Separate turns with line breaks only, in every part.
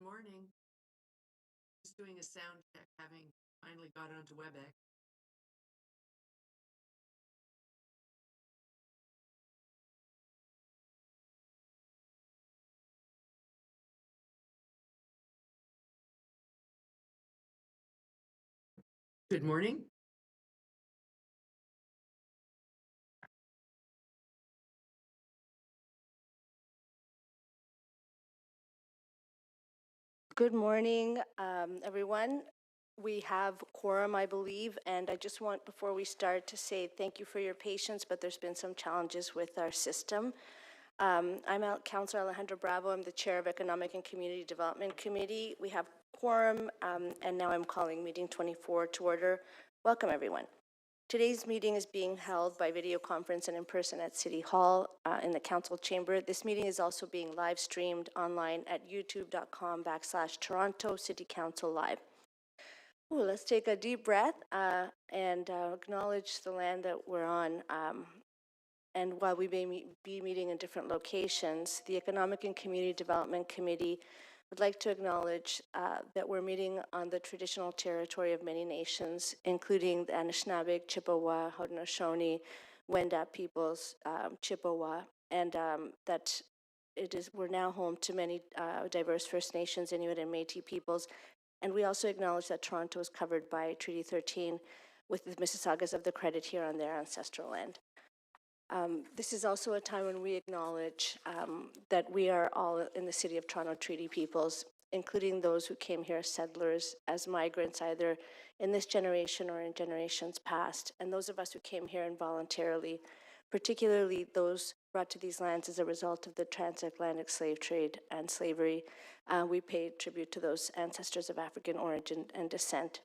morning. Just doing a sound check, having finally got onto WebEx. Good morning.
Good morning, everyone. We have quorum, I believe, and I just want, before we start, to say thank you for your patience, but there's been some challenges with our system. I'm Councillor Alejandra Bravo. I'm the Chair of Economic and Community Development Committee. We have quorum, and now I'm calling meeting 24 to order. Welcome, everyone. Today's meeting is being held by video conference and in person at City Hall in the Council Chamber. This meeting is also being live streamed online at youtube.com/Toronto City Council Live. Ooh, let's take a deep breath and acknowledge the land that we're on. And while we may be meeting in different locations, the Economic and Community Development Committee would like to acknowledge that we're meeting on the traditional territory of many nations, including the Anishinaabe, Chippewa, Haudenosaunee, Wendat peoples, Chippewa, and that we're now home to many diverse First Nations, Inuit, and Métis peoples. And we also acknowledge that Toronto is covered by Treaty 13 with the Mississaugas of the Credit here on their ancestral land. This is also a time when we acknowledge that we are all in the City of Toronto Treaty peoples, including those who came here as settlers, as migrants, either in this generation or in generations past, and those of us who came here involuntarily, particularly those brought to these lands as a result of the transatlantic slave trade and slavery. We pay tribute to those ancestors of African origin and descent.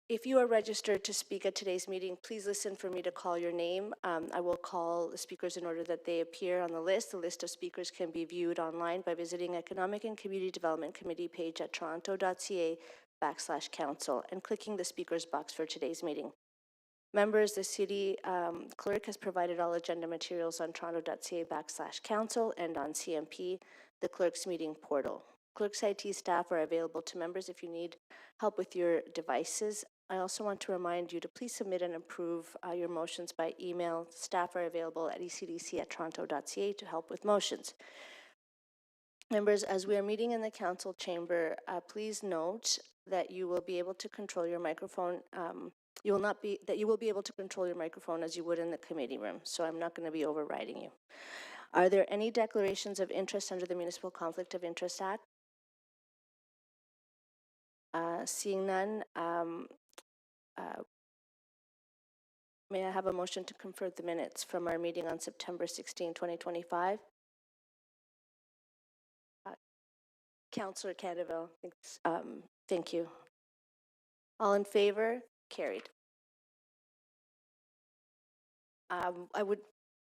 If you are registered to speak at today's meeting, please listen for me to call your name. I will call the speakers in order that they appear on the list. The list of speakers can be viewed online by visiting Economic and Community Development Committee page at toronto.ca/council and clicking the speakers box for today's meeting. Members, the city clerk has provided all agenda materials on toronto.ca/council and on CMP, the clerk's meeting portal. Clerk's IT staff are available to members if you need help with your devices. I also want to remind you to please submit and approve your motions by email. Staff are available at ecdc@toronto.ca to help with motions. Members, as we are meeting in the council chamber, please note that you will be able to control your microphone. You will be able to control your microphone as you would in the committee room, so I'm not going to be overriding you. Are there any declarations of interest under the Municipal Conflict of Interest Act? Seeing none, may I have a motion to confirm the minutes from our meeting on September 16, 2025? Councillor Candeville, thank you. All in favor? Carried.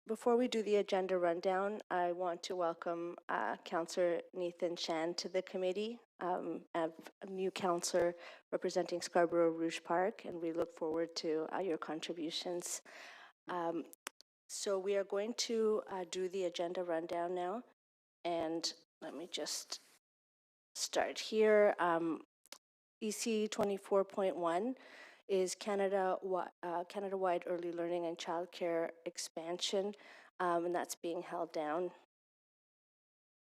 Before we do the agenda rundown, I want to welcome Councillor Nathan Shan to the committee, a new councillor representing Scarborough Rouge Park, and we look forward to your contributions. So we are going to do the agenda rundown now, and let me just start here. EC 24.1 is Canada-wide early learning and childcare expansion, and that's being held down.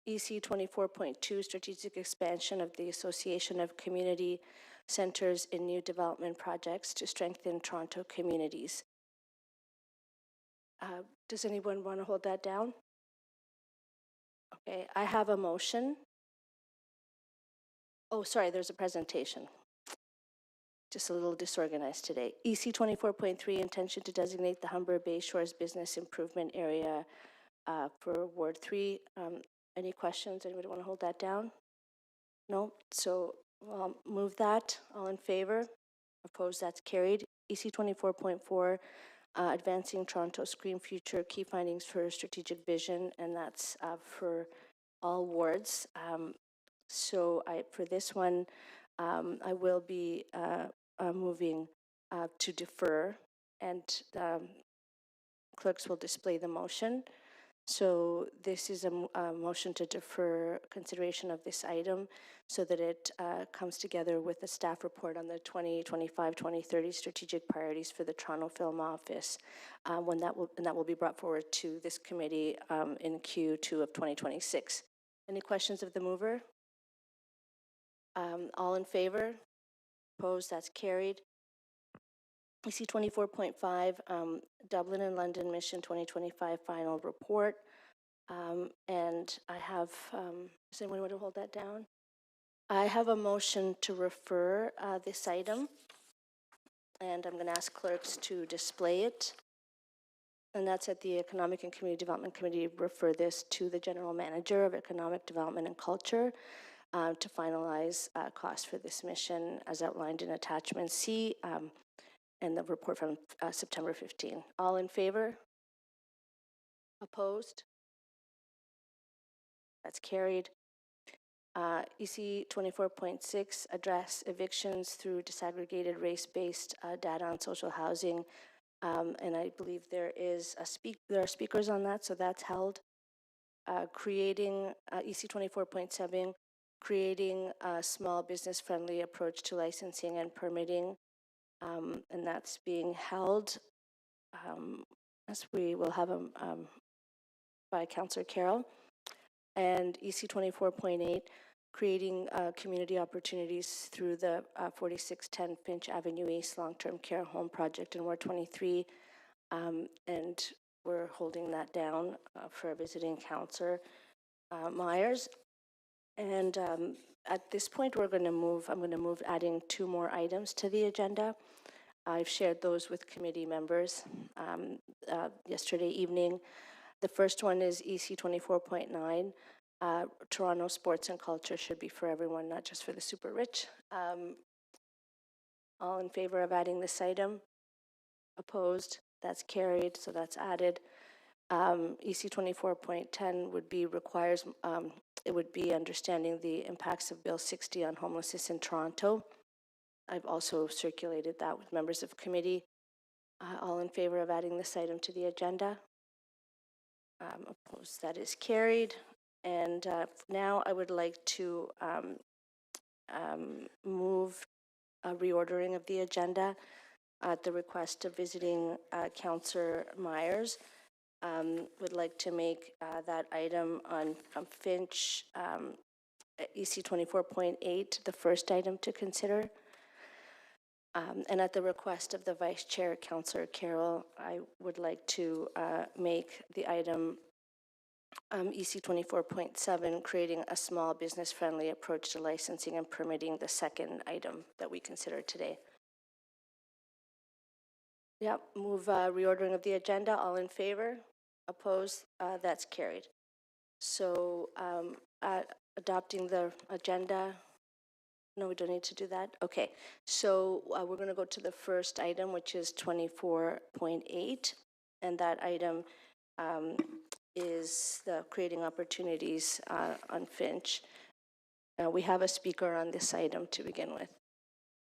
EC 24.2, strategic expansion of the Association of Community Centres in new development projects to strengthen Toronto communities. Does anyone want to hold that down? Okay, I have a motion. Oh, sorry, there's a presentation. Just a little disorganized today. EC 24.3, intention to designate the Humber Bay Shores Business Improvement Area for Ward 3. Any questions? Anybody want to hold that down? No? So I'll move that. All in favor? Opposed? That's carried. EC 24.4, advancing Toronto's green future, key findings for strategic vision, and that's for all wards. For this one, I will be moving to defer, and clerks will display the motion. So this is a motion to defer consideration of this item so that it comes together with the staff report on the 2025-2030 strategic priorities for the Toronto Film Office, and that will be brought forward to this committee in Q2 of 2026. Any questions of the mover? All in favor? Opposed? That's carried. EC 24.5, Dublin and London Mission 2025 final report. And I have, does anyone want to hold that down? I have a motion to refer this item, and I'm going to ask clerks to display it. And that's at the Economic and Community Development Committee, refer this to the General Manager of Economic Development and Culture to finalize costs for this mission as outlined in Attachment C and the report from September 15. All in favor? Opposed? That's carried. EC 24.6, address evictions through disaggregated race-based data on social housing. And I believe there are speakers on that, so that's held. Creating EC 24.7, creating a small business-friendly approach to licensing and permitting, and that's being held. As we will have by Councillor Carroll. And EC 24.8, creating community opportunities through the 4610 Finch Avenue East long-term care home project in Ward 23. And we're holding that down for visiting Councillor Myers. And at this point, I'm going to move adding 2 more items to the agenda. I've shared those with committee members yesterday evening. The first one is EC 24.9. Toronto sports and culture should be for everyone, not just for the super rich. All in favor of adding this item? Opposed? That's carried, so that's added. EC 24.10 would be it would be understanding the impacts of Bill 60 on homelessness in Toronto. I've also circulated that with members of committee. All in favor of adding this item to the agenda? Opposed? That is carried. And now I would like to move a reordering of the agenda at the request of visiting Councillor Myers. Would like to make that item on Finch EC 24.8 the first item to consider. And at the request of the Vice Chair, Councillor Carroll, I would like to make the item EC 24.7, creating a small business-friendly approach to licensing and permitting, the second item that we consider today. Yep, move reordering of the agenda. All in favor? Opposed? That's carried. So adopting the agenda. No, we don't need to do that. Okay, so we're going to go to the first item, which is 24.8, and that item is the creating opportunities on Finch. We have a speaker on this item to begin with,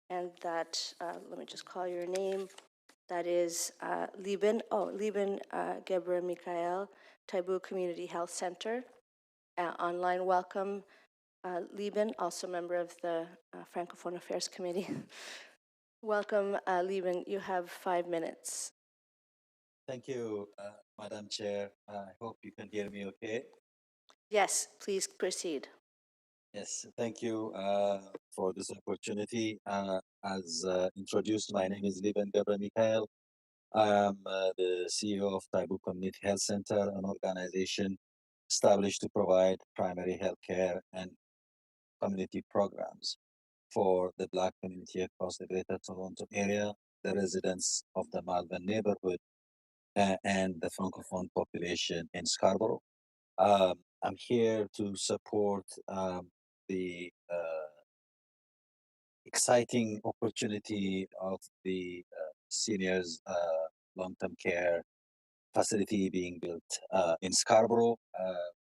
and that, let me just call your name. That is Liban Gebra Mikhael, Taibu Community Health Center. Online welcome, Liban, also member of the Francophone Affairs Committee. Welcome, Liban. You have 5 minutes.
Thank you, Madam Chair. I hope you can hear me okay.
Yes, please proceed.
Yes, thank you for this opportunity. As introduced, my name is Liban Gebra Mikhael. I am the CEO of Taibu Community Health Center, an organization established to provide primary health care and community programs for the Black community across the Greater Toronto area, the residents of the Malvern neighborhood, and the Francophone population in Scarborough. I'm here to support the exciting opportunity of the seniors long-term care facility being built in Scarborough.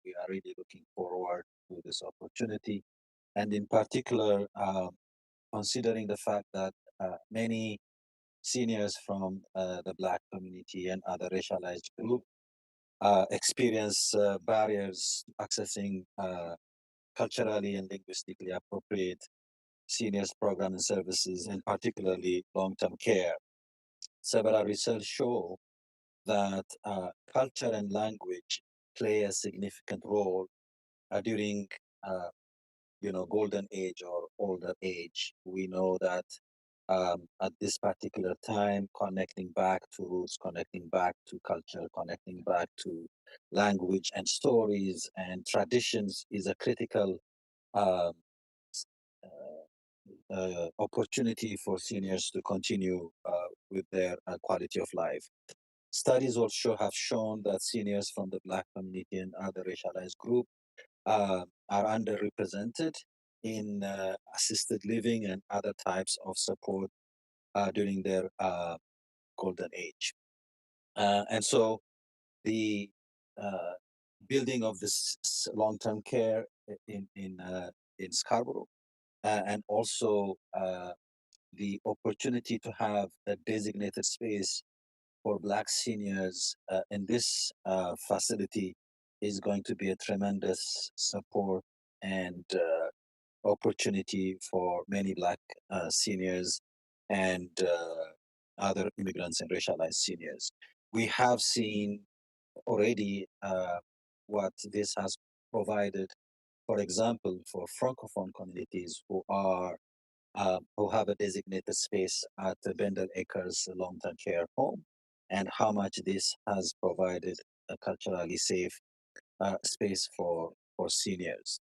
We are really looking forward to this opportunity, and in particular, considering the fact that many seniors from the Black community and other racialized groups experience barriers accessing culturally and linguistically appropriate seniors program and services, and particularly long-term care. Several research show that culture and language play a significant role during golden age or older age. We know that at this particular time, connecting back to roots, connecting back to culture, connecting back to language and stories and traditions is a critical um, opportunity for seniors to continue with their quality of life. Studies also have shown that seniors from the Black community and other racialized groups are underrepresented in assisted living and other types of support during their golden age. And so the uh, building of this long-term care in Scarborough, and also the opportunity to have a designated space for Black seniors in this facility is going to be a tremendous support and opportunity for many Black seniors and other immigrants and racialized seniors. We have seen already what this has provided, for example, for Francophone communities who have a designated space at the Bendel Acres long-term care home, and how much this has provided a culturally safe space for seniors.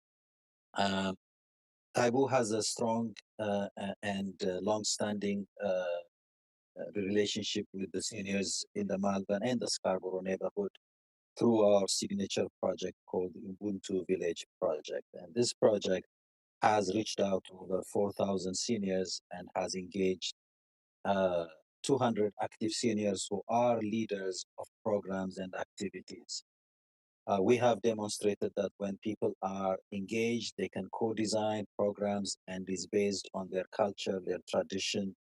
Taibu has a strong and long-standing relationship with the seniors in the Malvern and the Scarborough neighborhood through our signature project called the Ubuntu Village Project. And this project has reached out to over 4,000 seniors and has engaged uh, 200 active seniors who are leaders of programs and activities. We have demonstrated that when people are engaged, they can co-design programs and is based on their culture, their tradition,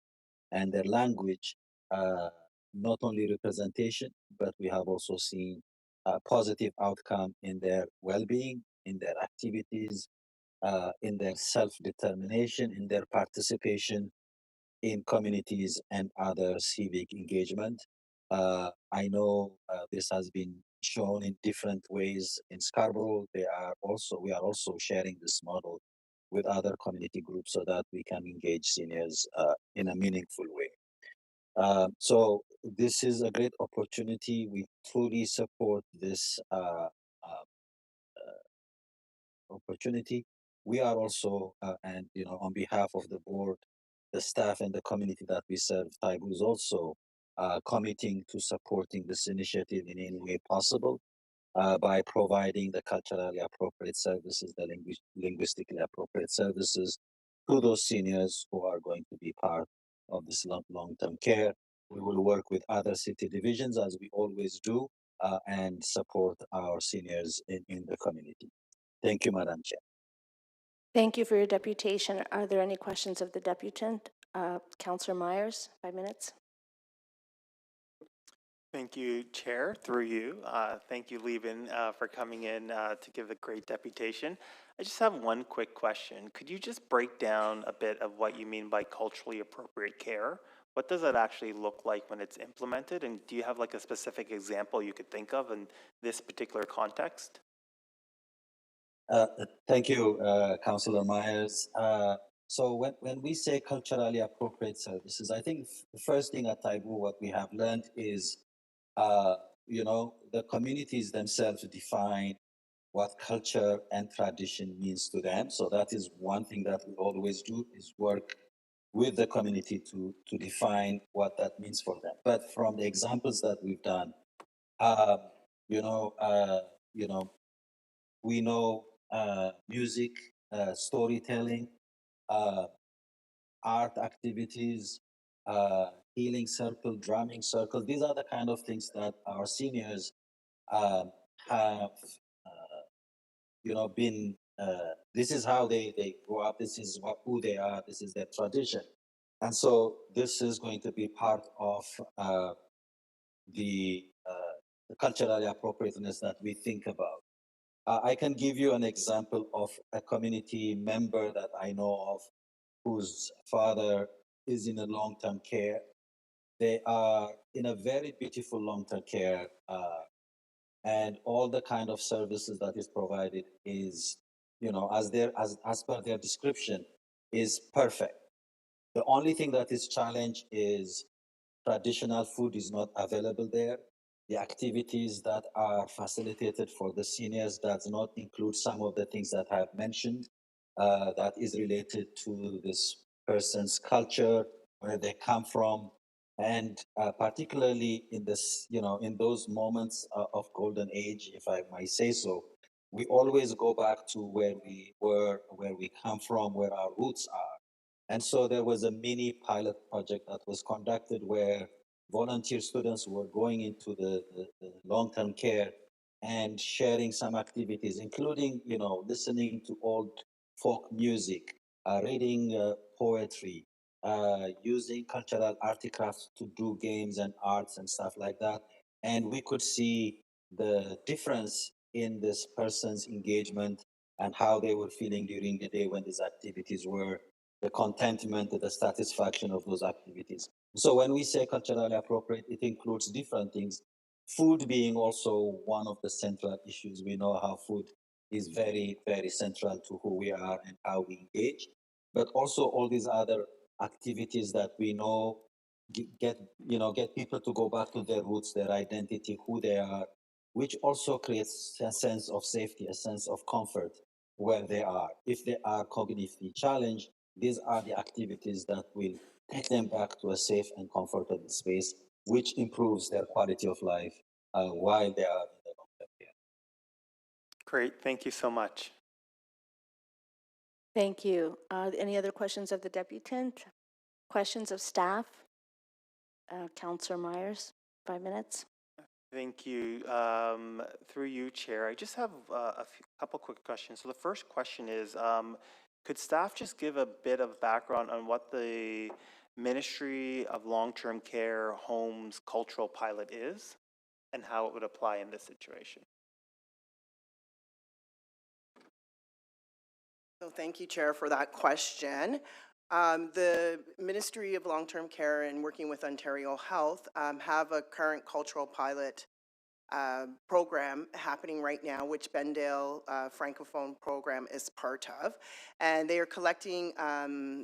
and their language, not only representation, but we have also seen a positive outcome in their well-being, in their activities, in their self-determination, in their participation in communities and other civic engagement. I know this has been shown in different ways in Scarborough. We are also sharing this model with other community groups so that we can engage seniors in a meaningful way. So this is a great opportunity. We fully support this opportunity. We are also, and on behalf of the board, the staff, and the community that we serve, Taibu is also committing to supporting this initiative in any way possible by providing the culturally appropriate services, the linguistically appropriate services to those seniors who are going to be part of this long-term care. We will work with other city divisions as we always do and support our seniors in the community. Thank you, Madam Chair.
Thank you for your deputation. Are there any questions of the deputant? Councillor Myers, 5 minutes.
Thank you, Chair, through you. Thank you, Levin, for coming in to give a great deputation. I just have one quick question. Could you just break down a bit of what you mean by culturally appropriate care? What does that actually look like when it's implemented? And do you have like a specific example you could think of in this particular context?
Thank you, Councillor Myers. So when we say culturally appropriate services, I think the first thing at Taibu, what we have learned is, the communities themselves define what culture and tradition means to them. So that is one thing that we always do, is work with the community to define what that means for them. But from the examples that we've done, uh, you know, uh, you know, we know music, storytelling, uh, art activities, healing circle, drumming circle. These are the kind of things that our seniors have, been. This is how they grow up. This is who they are. This is their tradition, and so this is going to be part of the the culturally appropriateness that we think about. I can give you an example of a community member that I know of whose father is in a long-term care. They are in a very beautiful long-term care, and all the kind of services that is provided is, as per their description, is perfect. The only thing that is challenged is traditional food is not available there. The activities that are facilitated for the seniors does not include some of the things that I have mentioned, that is related to this person's culture, where they come from, and particularly in this, in those moments of golden age, if I might say so, we always go back to where we were, where we come from, where our roots are. And so there was a mini pilot project that was conducted where volunteer students were going into the long-term care and sharing some activities, including, listening to old folk music, reading poetry, using cultural artifacts to do games and arts and stuff like that. And we could see the difference in this person's engagement and how they were feeling during the day when these activities were, the contentment, the satisfaction of those activities. So when we say culturally appropriate, it includes different things. Food being also one of the central issues. We know how food is very, very central to who we are and how we engage, but also all these other activities that we know get people to go back to their roots, their identity, who they are, which also creates a sense of safety, a sense of comfort where they are. If they are cognitively challenged, these are the activities that will take them back to a safe and comfortable space, which improves their quality of life while they are in the long-term care.
Great, thank you so much.
Thank you. Any other questions of the deputant? Questions of staff? Councillor Myers, 5 minutes.
Thank you. Through you, Chair, I just have couple quick questions. So the first question is, could staff just give a bit of background on what the Ministry of Long-Term Care Homes Cultural Pilot is and how it would apply in this situation?
So thank you, Chair, for that question. The Ministry of Long-Term Care and working with Ontario Health have a current cultural pilot program happening right now, which Bendale Francophone program is part of. And they are collecting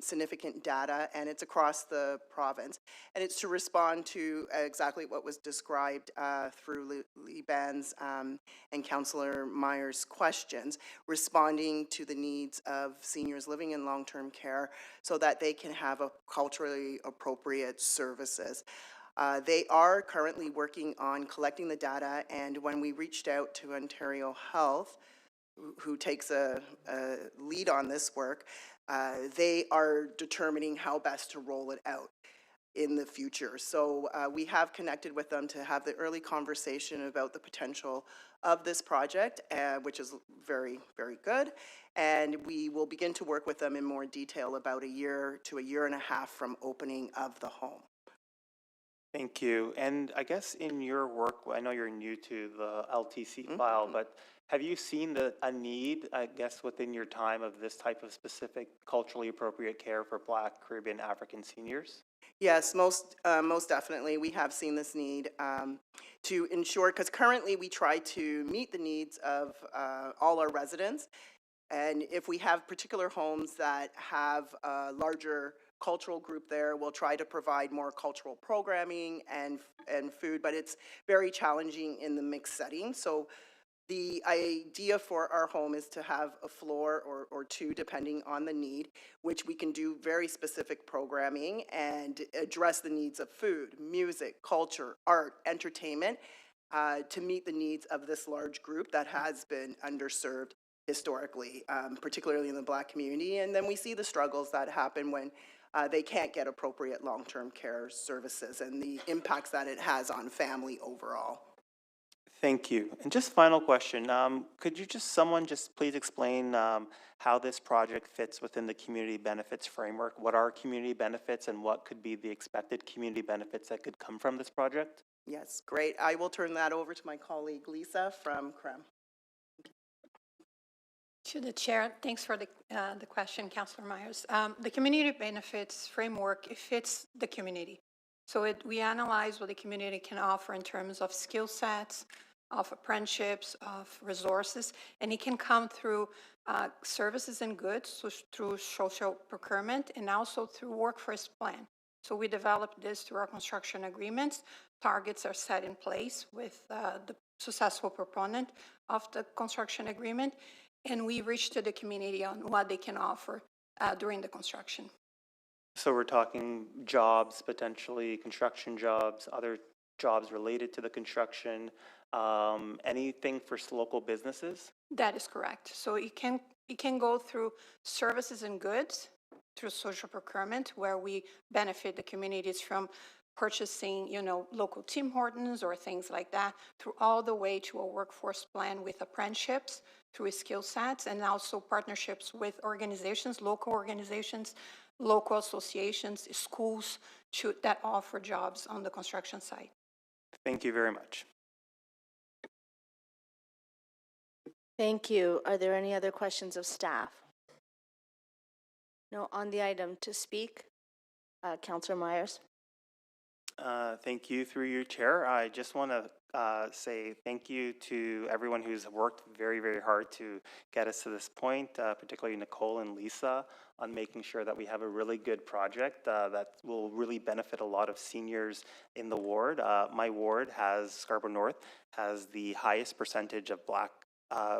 significant data, and it's across the province. And it's to respond to exactly what was described through Lee Ban's and Councillor Myers' questions, responding to the needs of seniors living in long-term care so that they can have a culturally appropriate services. They are currently working on collecting the data, and when we reached out to Ontario Health, who takes a lead on this work, they are determining how best to roll it out in the future. So we have connected with them to have the early conversation about the potential of this project, which is very, very good. And we will begin to work with them in more detail about a year to a year and a half from opening of the home.
Thank you. And I guess in your work, I know you're new to the LTC file, but have you seen a need, I guess, within your time of this type of specific culturally appropriate care for Black, Caribbean, African seniors?
Yes, most definitely. We have seen this need to ensure, because currently we try to meet the needs of all our residents. And if we have particular homes that have a larger cultural group there, we'll try to provide more cultural programming and food, but it's very challenging in the mixed setting. So the idea for our home is to have a floor or two, depending on the need, which we can do very specific programming and address the needs of food, music, culture, art, entertainment, to meet the needs of this large group that has been underserved historically, particularly in the Black community. And then we see the struggles that happen when they can't get appropriate long-term care services and the impacts that it has on family overall.
Thank you. And just final question, could you someone please explain how this project fits within the community benefits framework? What are community benefits and what could be the expected community benefits that could come from this project?
Yes, great. I will turn that over to my colleague Lisa from CREM.
To the chair, thanks for the question, Councillor Myers. The community benefits framework, it fits the community. So we analyze what the community can offer in terms of skill sets, of apprenticeships, of resources, and it can come through services and goods, so through social procurement, and also through workforce plan. So we developed this through our construction agreements. Targets are set in place with the successful proponent of the construction agreement, and we reach to the community on what they can offer during the construction.
So we're talking jobs, potentially construction jobs, other jobs related to the construction, anything for local businesses?
That is correct. So it can go through services and goods, through social procurement, where we benefit the communities from purchasing, local Tim Hortons or things like that, through all the way to a workforce plan with apprenticeships, through skill sets, and also partnerships with organizations, local associations, schools that offer jobs on the construction site.
Thank you very much.
Thank you. Are there any other questions of staff? No, on the item to speak, Councillor Myers.
Thank you through your chair. I just want to say thank you to everyone who's worked very, very hard to get us to this point, particularly Nicole and Lisa, on making sure that we have a really good project that will really benefit a lot of seniors in the ward. My ward Scarborough North, has the highest percentage of Black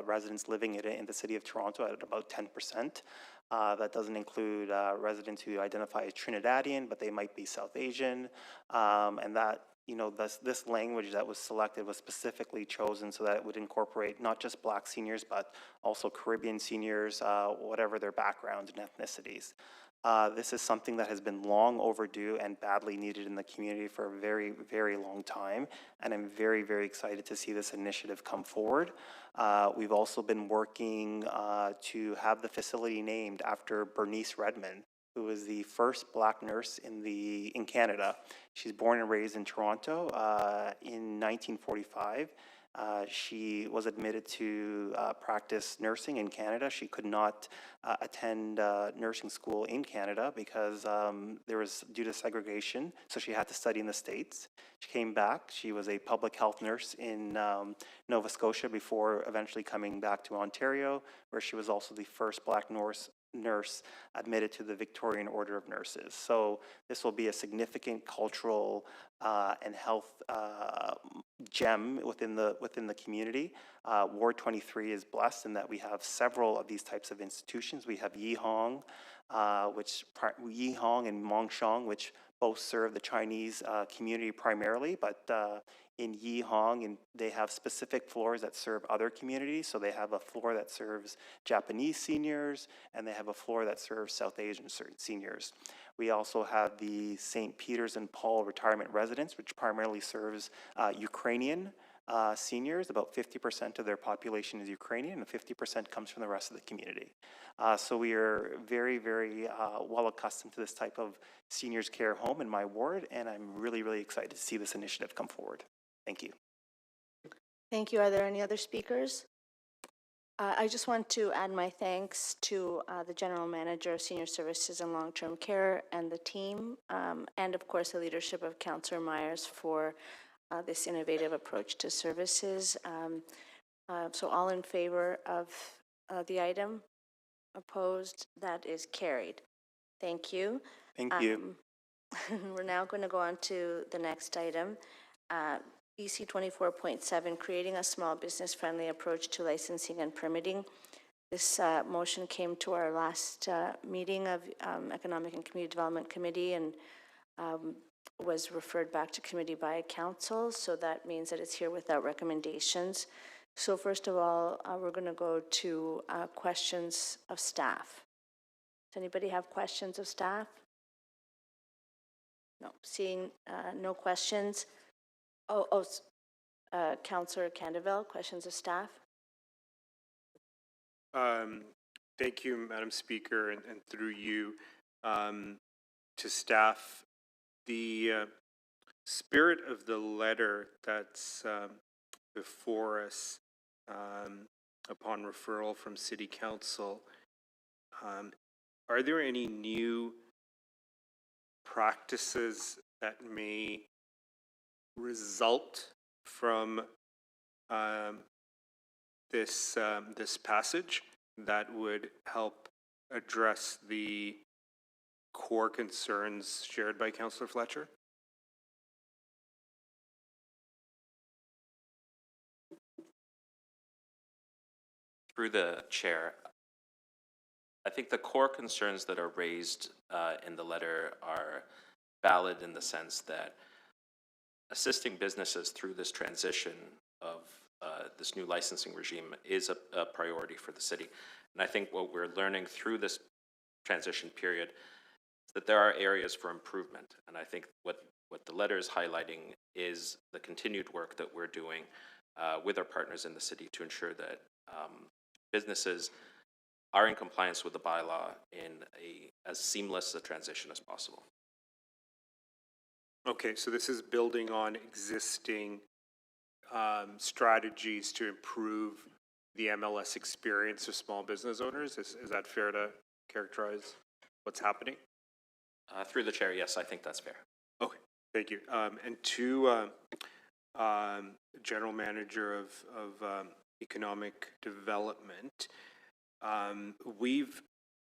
residents living in the city of Toronto at about 10%. That doesn't include residents who identify as Trinidadian, but they might be South Asian, and that, this language that was selected was specifically chosen so that it would incorporate not just Black seniors, but also Caribbean seniors, whatever their backgrounds and ethnicities. This is something that has been long overdue and badly needed in the community for a very, very long time, and I'm very, very excited to see this initiative come forward. We've also been working to have the facility named after Bernice Redmond, who was the first Black nurse in Canada. She's born and raised in Toronto in 1945. She was admitted to practice nursing in Canada. She could not attend nursing school in Canada because there was due to segregation, so she had to study in the States. She came back. She was a public health nurse in Nova Scotia before eventually coming back to Ontario, where she was also the first Black nurse admitted to the Victorian Order of Nurses. So this will be a significant cultural and health gem within the community. Ward 23 is blessed in that we have several of these types of institutions. We have Yihong, Yihong and Mongshong, which both serve the Chinese community primarily, but in Yihong, and they have specific floors that serve other communities. So they have a floor that serves Japanese seniors, and they have a floor that serves South Asian seniors. We also have the St. Peter's and Paul Retirement Residence, which primarily serves Ukrainian seniors. About 50% of their population is Ukrainian, and 50% comes from the rest of the community. So we are very, very well accustomed to this type of seniors care home in my ward, and I'm really, really excited to see this initiative come forward. Thank you.
Thank you. Are there any other speakers? I just want to add my thanks to the General Manager of Senior Services and Long-Term Care and the team, and of course the leadership of Councillor Myers for this innovative approach to services. So all in favor of the item? Opposed? That is carried. Thank you.
Thank you.
We're now going to go on to the next item. EC 24.7, creating a small business friendly approach to licensing and permitting. This motion came to our last meeting of Economic and Community Development Committee and was referred back to committee by council. So that means that it's here without recommendations. So first of all, we're going to go to questions of staff. Does anybody have questions of staff? No, seeing no questions. Councillor Candeville, questions of staff?
Thank you, Madam Speaker, and through you to staff. The spirit of the letter that's before us upon referral from City Council, are there any new practices that may result from this passage that would help address the core concerns shared by Councillor Fletcher?
Through the chair, I think the core concerns that are raised in the letter are valid in the sense that assisting businesses through this transition of this new licensing regime is a priority for the city. And I think what we're learning through this transition period is that there are areas for improvement. And I think what the letter is highlighting is the continued work that we're doing with our partners in the city to ensure that businesses are in compliance with the bylaw in as seamless a transition as possible.
Okay, so this is building on existing strategies to improve the MLS experience of small business owners. Is that fair to characterize what's happening?
Through the chair, yes, I think that's fair.
Okay, thank you. And to General Manager of Economic Development, we've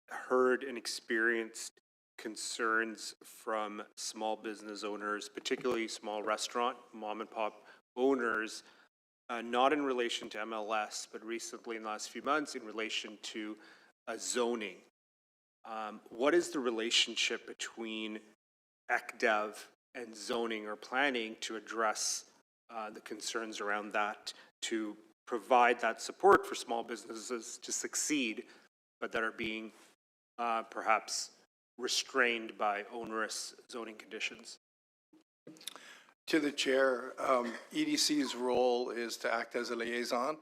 heard and experienced concerns from small business owners, particularly small restaurant, mom and pop owners, not in relation to MLS, but recently in the last few months in relation to zoning. What is the relationship between ECDEV and zoning or planning to address the concerns around that, to provide that support for small businesses to succeed, but that are being perhaps restrained by onerous zoning conditions?
To the chair, EDC's role is to act as a liaison,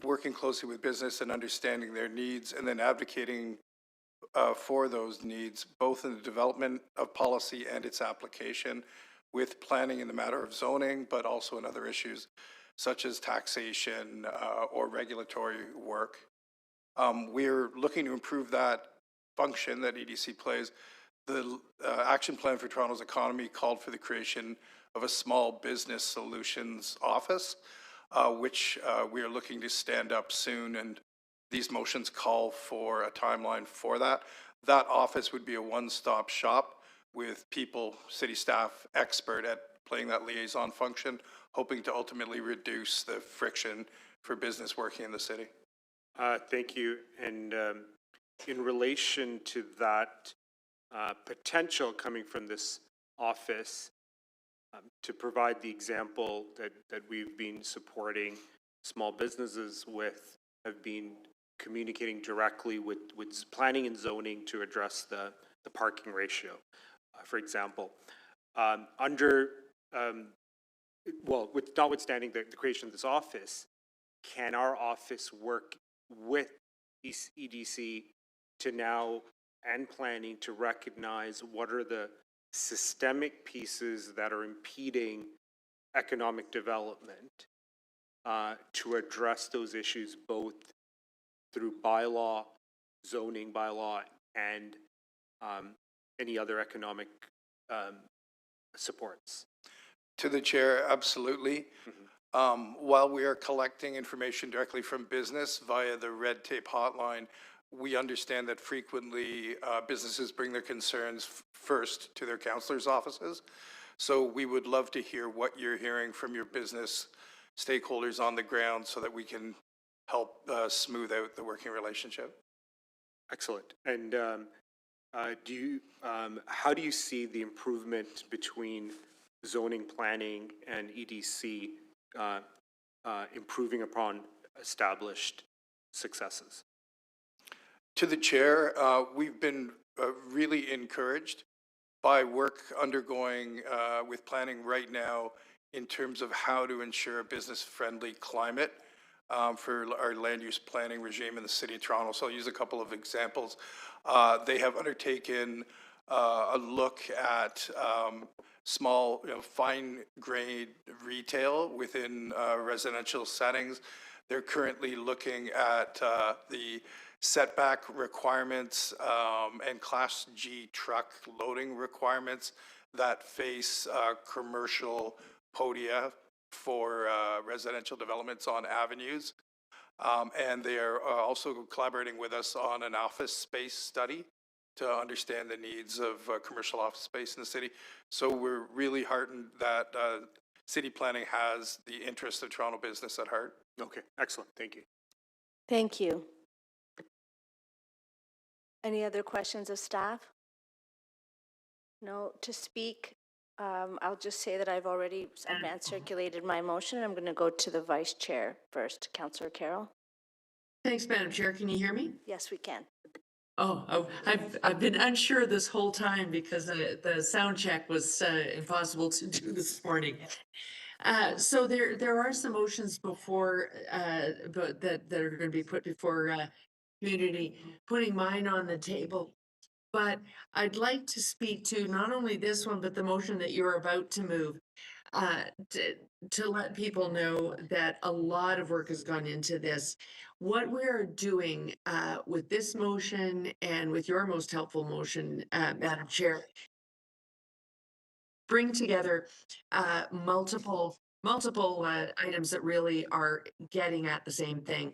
working closely with business and understanding their needs, and then advocating for those needs, both in the development of policy and its application, with planning in the matter of zoning, but also in other issues such as taxation or regulatory work. We're looking to improve that function that EDC plays. The action plan for Toronto's economy called for the creation of a small business solutions office, which we are looking to stand up soon, and these motions call for a timeline for that. That office would be a one-stop shop with people, city staff, expert at playing that liaison function, hoping to ultimately reduce the friction for business working in the city.
Thank you. And in relation to that potential coming from this office, to provide the example that we've been supporting small businesses with, have been communicating directly with planning and zoning to address the parking ratio. For example, with notwithstanding the creation of this office, can our office work with EDC to now, and planning, to recognize what are the systemic pieces that are impeding economic development, to address those issues both through bylaw, zoning bylaw, and any other economic supports?
To the chair, absolutely. While we are collecting information directly from business via the red tape hotline, we understand that frequently businesses bring their concerns first to their councillors' offices. So we would love to hear what you're hearing from your business stakeholders on the ground so that we can help smooth out the working relationship.
Excellent. And how do you see the improvement between zoning, planning, and EDC improving upon established successes?
To the chair, we've been really encouraged by work undergoing with planning right now in terms of how to ensure a business-friendly climate for our land use planning regime in the City of Toronto. So I'll use a couple of examples. They have undertaken a look at small, fine grade retail within residential settings. They're currently looking at the setback requirements and Class G truck loading requirements that face commercial podia for residential developments on avenues. And they are also collaborating with us on an office space study to understand the needs of commercial office space in the city. So we're really heartened that city planning has the interest of Toronto business at heart.
Okay, excellent. Thank you.
Thank you. Any other questions of staff? No, to speak, I'll just say that I've already advance circulated my motion. I'm going to go to the vice chair first. Councillor Carroll?
Thanks, Madam Chair. Can you hear me?
Yes, we can.
I've been unsure this whole time because the sound check was impossible to do this morning. So there are some motions before but that are going to be put before community. Putting mine on the table, but I'd like to speak to not only this one but the motion that you're about to move. Uh, to, to let people know that a lot of work has gone into this. What we're doing with this motion and with your most helpful motion, Madam Chair, bring together multiple items that really are getting at the same thing.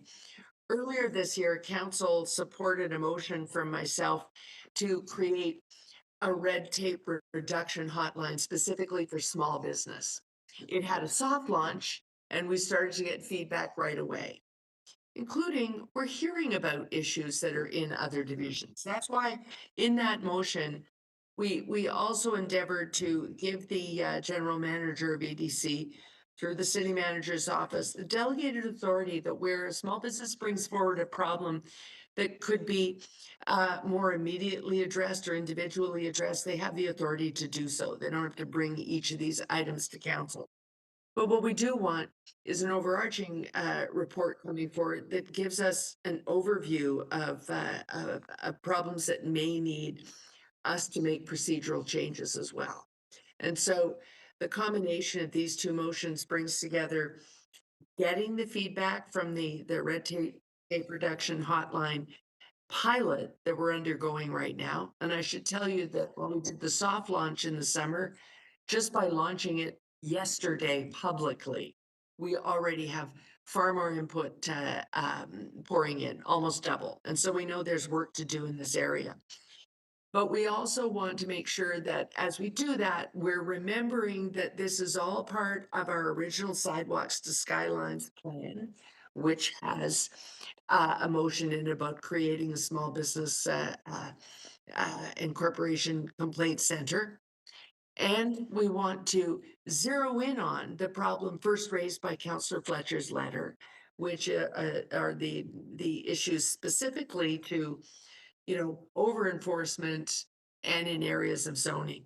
Earlier this year, Council supported a motion from myself to create a red tape reduction hotline specifically for small business. It had a soft launch and we started to get feedback right away, including we're hearing about issues that are in other divisions. That's why in that motion, we also endeavored to give the general manager of EDC through the city manager's office the delegated authority that where a small business brings forward a problem that could be more immediately addressed or individually addressed, they have the authority to do so. They don't have to bring each of these items to council. But what we do want is an overarching report coming forward that gives us an overview of problems that may need us to make procedural changes as well. And so the combination of these two motions brings together getting the feedback from the red tape reduction hotline pilot that we're undergoing right now. And I should tell you that when we did the soft launch in the summer, just by launching it yesterday publicly, we already have far more input pouring in, almost double. And so we know there's work to do in this area. But we also want to make sure that as we do that, we're remembering that this is all part of our original Sidewalks to Skylines plan, which has a motion in about creating a small business incorporation complaint center. And we want to zero in on the problem first raised by Councillor Fletcher's letter, which are the issues specifically to over enforcement and in areas of zoning.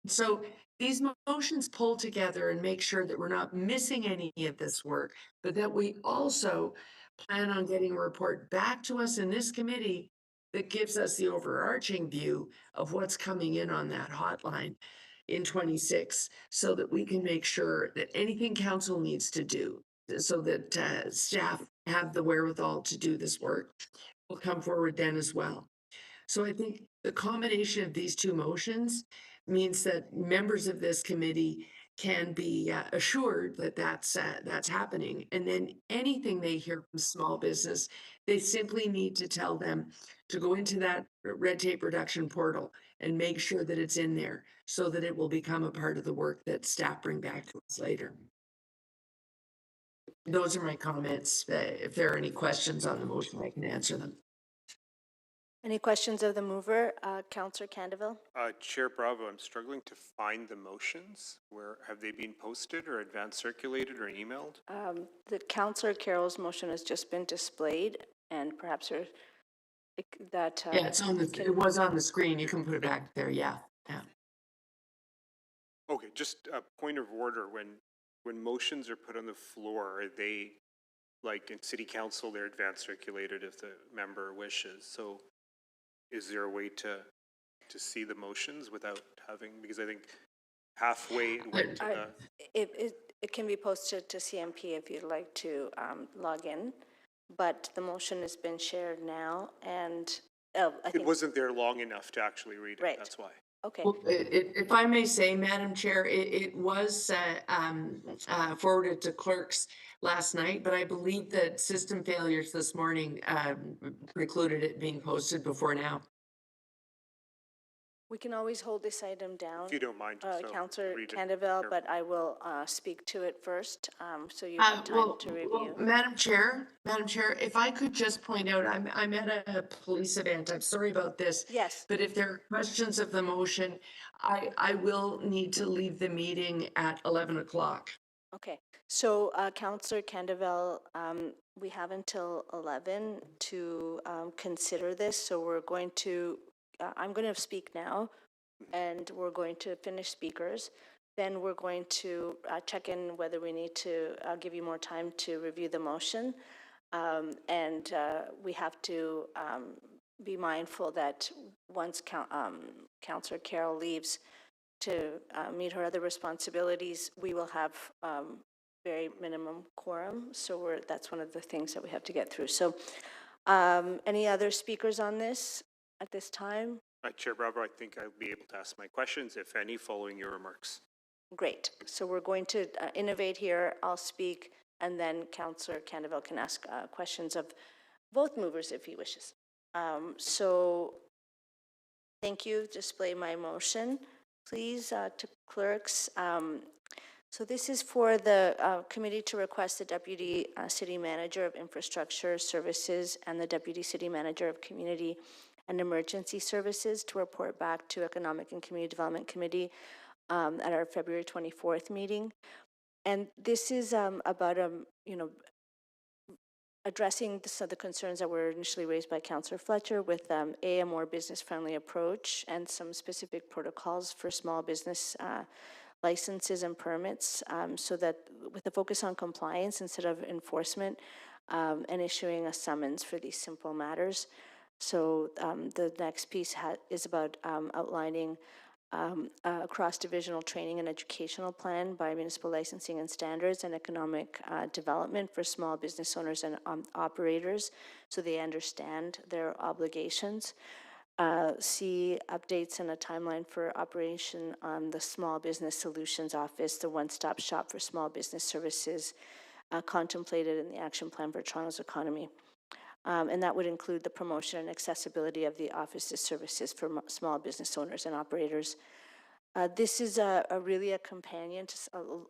So these motions pull together and make sure that we're not missing any of this work, but that we also plan on getting a report back to us in this committee that gives us the overarching view of what's coming in on that hotline in 26, so that we can make sure that anything council needs to do so that staff have the wherewithal to do this work will come forward then as well. So I think the combination of these two motions means that members of this committee can be assured that that's happening. And then anything they hear from small business, they simply need to tell them to go into that red tape reduction portal and make sure that it's in there so that it will become a part of the work that staff bring back to us later. Those are my comments. If there are any questions on the motion, I can answer them.
Any questions of the mover? Councillor Candeville?
Chair Bravo, I'm struggling to find the motions. Where have they been posted or advance circulated or emailed?
The Councillor Carroll's motion has just been displayed, and perhaps that
yeah, it's on the. It was on the screen. You can put it back there. Yeah.
Okay, just a point of order. When motions are put on the floor, are they like in City Council? They're advance circulated if the member wishes. So, is there a way to to see the motions without having, because I think halfway it went,
It can be posted to CMP if you'd like to log in, but the motion has been shared now, and I
it
think,
wasn't there long enough to actually read it,
Right.
that's why.
okay.
Well, if I may say, Madam Chair, it was forwarded to clerks last night, but I believe that system failures this morning precluded it being posted before now.
We can always hold this item down,
If you don't mind, so
Councillor
read it
Candeville,
carefully.
but I will speak to it first, so you have time to review.
Madam Chair, if I could just point out, I'm at a police event. I'm sorry about this.
Yes.
But if there are questions of the motion, I will need to leave the meeting at 11 o'clock.
Okay, so Councillor Candeville, we have until 11 to consider this, so we're going to, I'm going to speak now, and we're going to finish speakers. Then we're going to check in whether we need to give you more time to review the motion. And we have to be mindful that once Councillor Carroll leaves to meet her other responsibilities, we will have very minimum quorum. So that's one of the things that we have to get through. So any other speakers on this at this time?
Chair Bravo, I think I'll be able to ask my questions, if any, following your remarks.
Great. So we're going to innovate here. I'll speak, and then Councillor Candeville can ask questions of both movers if he wishes. So thank you. Display my motion, please, to clerks. So this is for the committee to request the Deputy City Manager of Infrastructure Services and the Deputy City Manager of Community and Emergency Services to report back to Economic and Community Development Committee at our February 24th meeting. And this is about, addressing the concerns that were initially raised by Councillor Fletcher with a more business-friendly approach and some specific protocols for small business licenses and permits, so that with a focus on compliance instead of enforcement, and issuing a summons for these simple matters. So the next piece is about outlining a cross-divisional training and educational plan by municipal licensing and standards and economic development for small business owners and operators, so they understand their obligations. See updates and a timeline for operation on the Small Business Solutions Office, the one-stop shop for small business services contemplated in the action plan for Toronto's economy. And that would include the promotion and accessibility of the office's services for small business owners and operators. This is really a companion to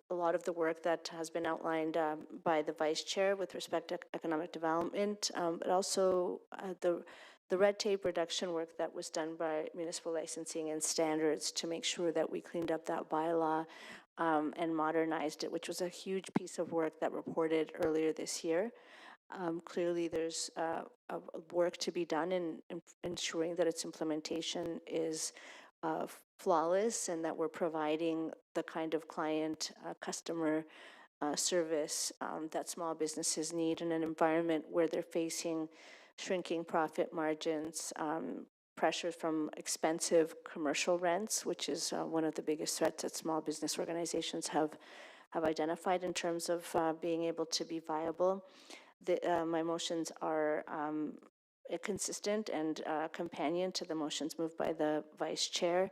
a lot of the work that has been outlined by the Vice Chair with respect to economic development, but also the red tape reduction work that was done by municipal licensing and standards to make sure that we cleaned up that bylaw and modernized it, which was a huge piece of work that reported earlier this year. Clearly, there's work to be done in ensuring that its implementation is flawless and that we're providing the kind of client customer service that small businesses need in an environment where they're facing shrinking profit margins, pressure from expensive commercial rents, which is one of the biggest threats that small business organizations have identified in terms of being able to be viable. My motions are consistent and companion to the motions moved by the Vice Chair.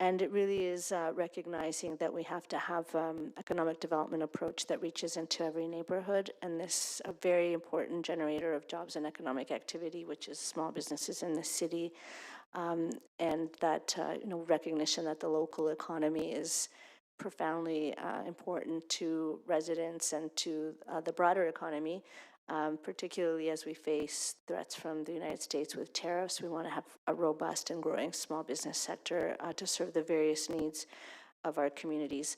And it really is recognizing that we have to have economic development approach that reaches into every neighborhood, and this a very important generator of jobs and economic activity, which is small businesses in the city, and that recognition that the local economy is profoundly important to residents and to the broader economy. Particularly as we face threats from the United States with tariffs. We want to have a robust and growing small business sector to serve the various needs of our communities.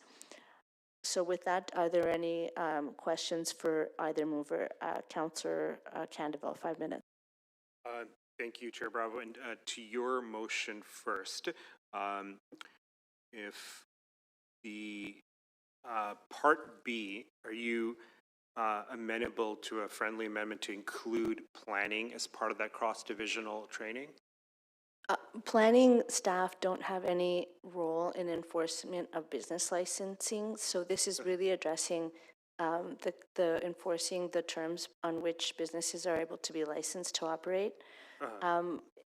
So with that, are there any questions for either mover? Councillor Candeville, 5 minutes.
Thank you, Chair Bravo. And to your motion first, if the Part B, are you amenable to a friendly amendment to include planning as part of that cross-divisional training?
Planning staff don't have any role in enforcement of business licensing, so this is really addressing the enforcing the terms on which businesses are able to be licensed to operate.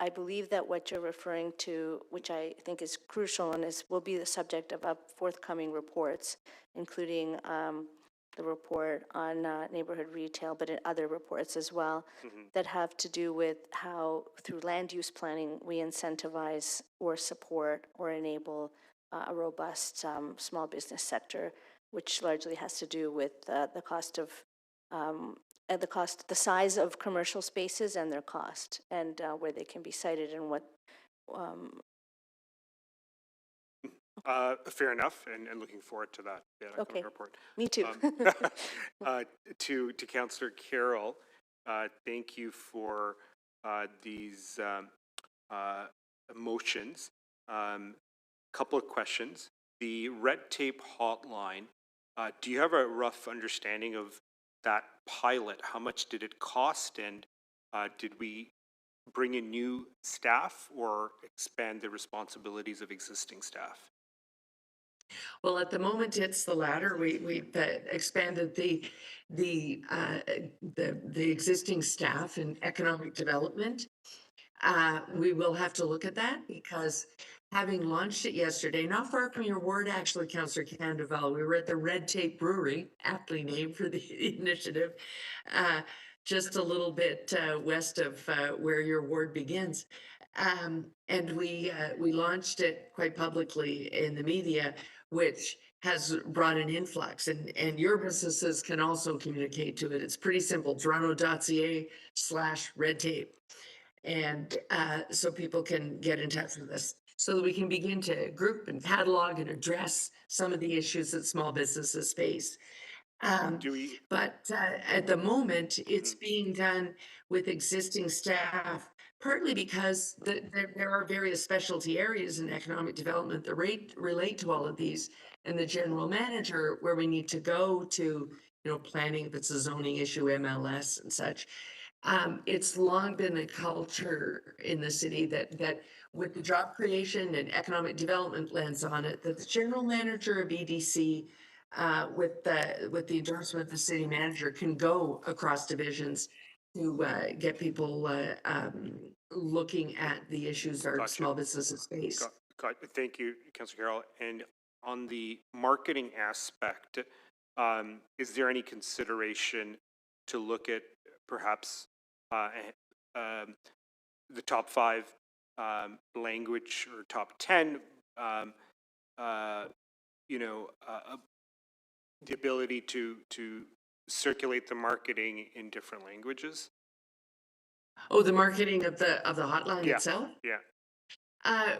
I believe that what you're referring to, which I think is crucial and will be the subject of forthcoming reports, including the report on neighborhood retail, but in other reports as well, that have to do with how, through land use planning, we incentivize or support or enable a robust small business sector, which largely has to do with the cost of the size of commercial spaces and their cost, and where they can be sited and what. Um,
Fair enough, and looking forward to that
okay,
report.
me too.
To Councillor Carroll, thank you for these motions. Couple of questions. The red tape hotline, do you have a rough understanding of that pilot? How much did it cost, and did we bring in new staff or expand the responsibilities of existing staff?
Well, at the moment, it's the latter. We've expanded the existing staff in economic development. We will have to look at that because having launched it yesterday, not far from your ward, actually, Councillor Candeval, we were at the Red Tape Brewery, aptly named for the initiative, just a little bit west of where your ward begins. And we launched it quite publicly in the media, which has brought an influx, and your businesses can also communicate to it. It's pretty simple, toronto.ca/red tape. And so people can get in touch with us so that we can begin to group and catalog and address some of the issues that small businesses face.
Do we?
But at the moment, it's being done with existing staff, partly because there are various specialty areas in economic development that relate to all of these. And the general manager, where we need to go to, planning if it's a zoning issue, MLS and such. It's long been a culture in the city that with the job creation and economic development lens on it, that the general manager of EDC with the endorsement of the city manager can go across divisions to get people looking at the issues our
Gotcha.
small businesses face.
Thank you, Councillor Carroll. And on the marketing aspect, is there any consideration to look at perhaps the top 5 language or top 10, the ability to circulate the marketing in different languages?
Oh, the marketing of the hotline itself?
Yeah.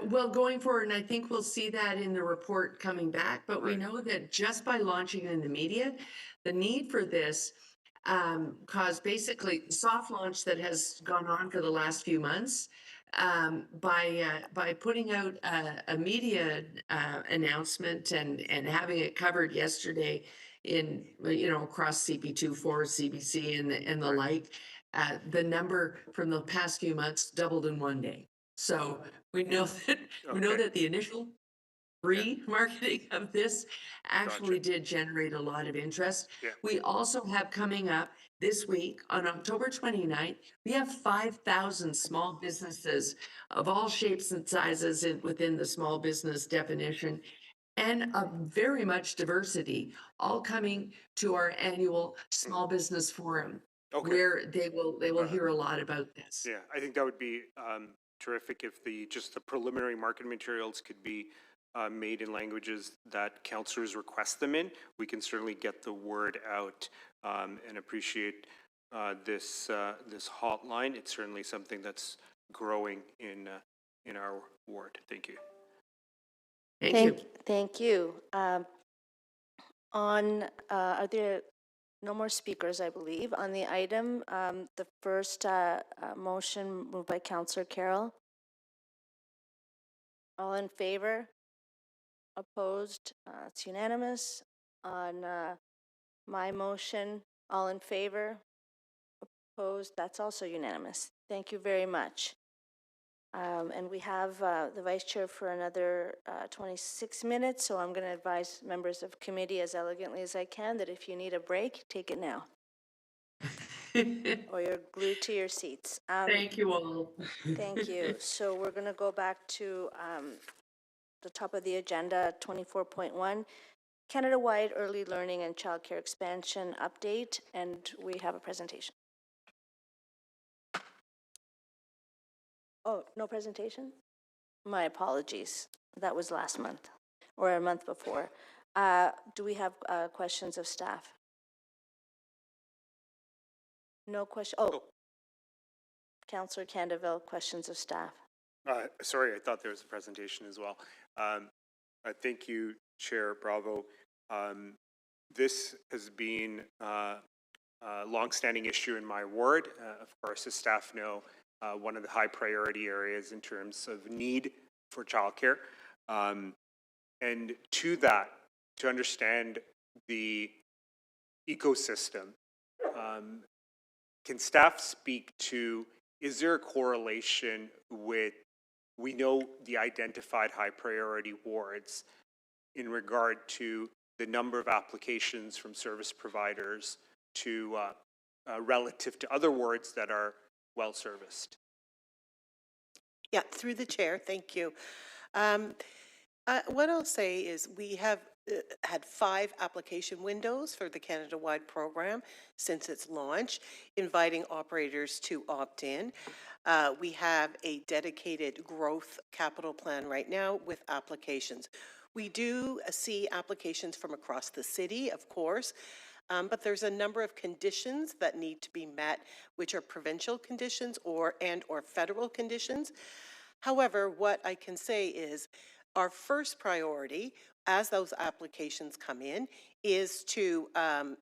Well, going forward, and I think we'll see that in the report coming back, but we know that just by launching it in the media, the need for this caused basically soft launch that has gone on for the last few months by putting out a media announcement and having it covered yesterday in across CP24, CBC and the like. The number from the past few months doubled in one day. So we know that the initial marketing of this actually did generate a lot of interest.
Yeah.
We also have coming up this week on October 29th, we have 5,000 small businesses of all shapes and sizes within the small business definition and of very much diversity, all coming to our annual small business forum.
Okay.
Where they will hear a lot about this.
Yeah, I think that would be terrific if the preliminary marketing materials could be made in languages that councillors request them in. We can certainly get the word out and appreciate this hotline. It's certainly something that's growing in our ward. Thank you.
Thank you. Are there no more speakers, I believe, on the item? The first motion moved by Councillor Carroll. All in favor? Opposed? It's unanimous. On my motion, all in favor? Opposed? That's also unanimous. Thank you very much. And we have the vice chair for another 26 minutes, so I'm going to advise members of committee as elegantly as I can that if you need a break, take it now, or you're glued to your seats.
Thank you all.
Thank you. So we're going to go back to the top of the agenda, 24.1, Canada-wide early learning and childcare expansion update, and we have a presentation. Oh, no presentation? My apologies. That was last month or a month before. Do we have questions of staff? No question. Oh, Councillor Candeville, questions of staff.
Sorry, I thought there was a presentation as well. Thank you, Chair Bravo. This has been a longstanding issue in my ward. Of course, as staff know, one of the high priority areas in terms of need for childcare. And to that, to understand the ecosystem, can staff speak to, is there a correlation with, we know the identified high priority wards in regard to the number of applications from service providers to relative to other wards that are well serviced?
Yeah, through the chair, thank you. What I'll say is we have had 5 application windows for the Canada-wide program since its launch, inviting operators to opt in. We have a dedicated growth capital plan right now with applications. We do see applications from across the city, of course, but there's a number of conditions that need to be met, which are provincial conditions or federal conditions. However, what I can say is our first priority, as those applications come in, is to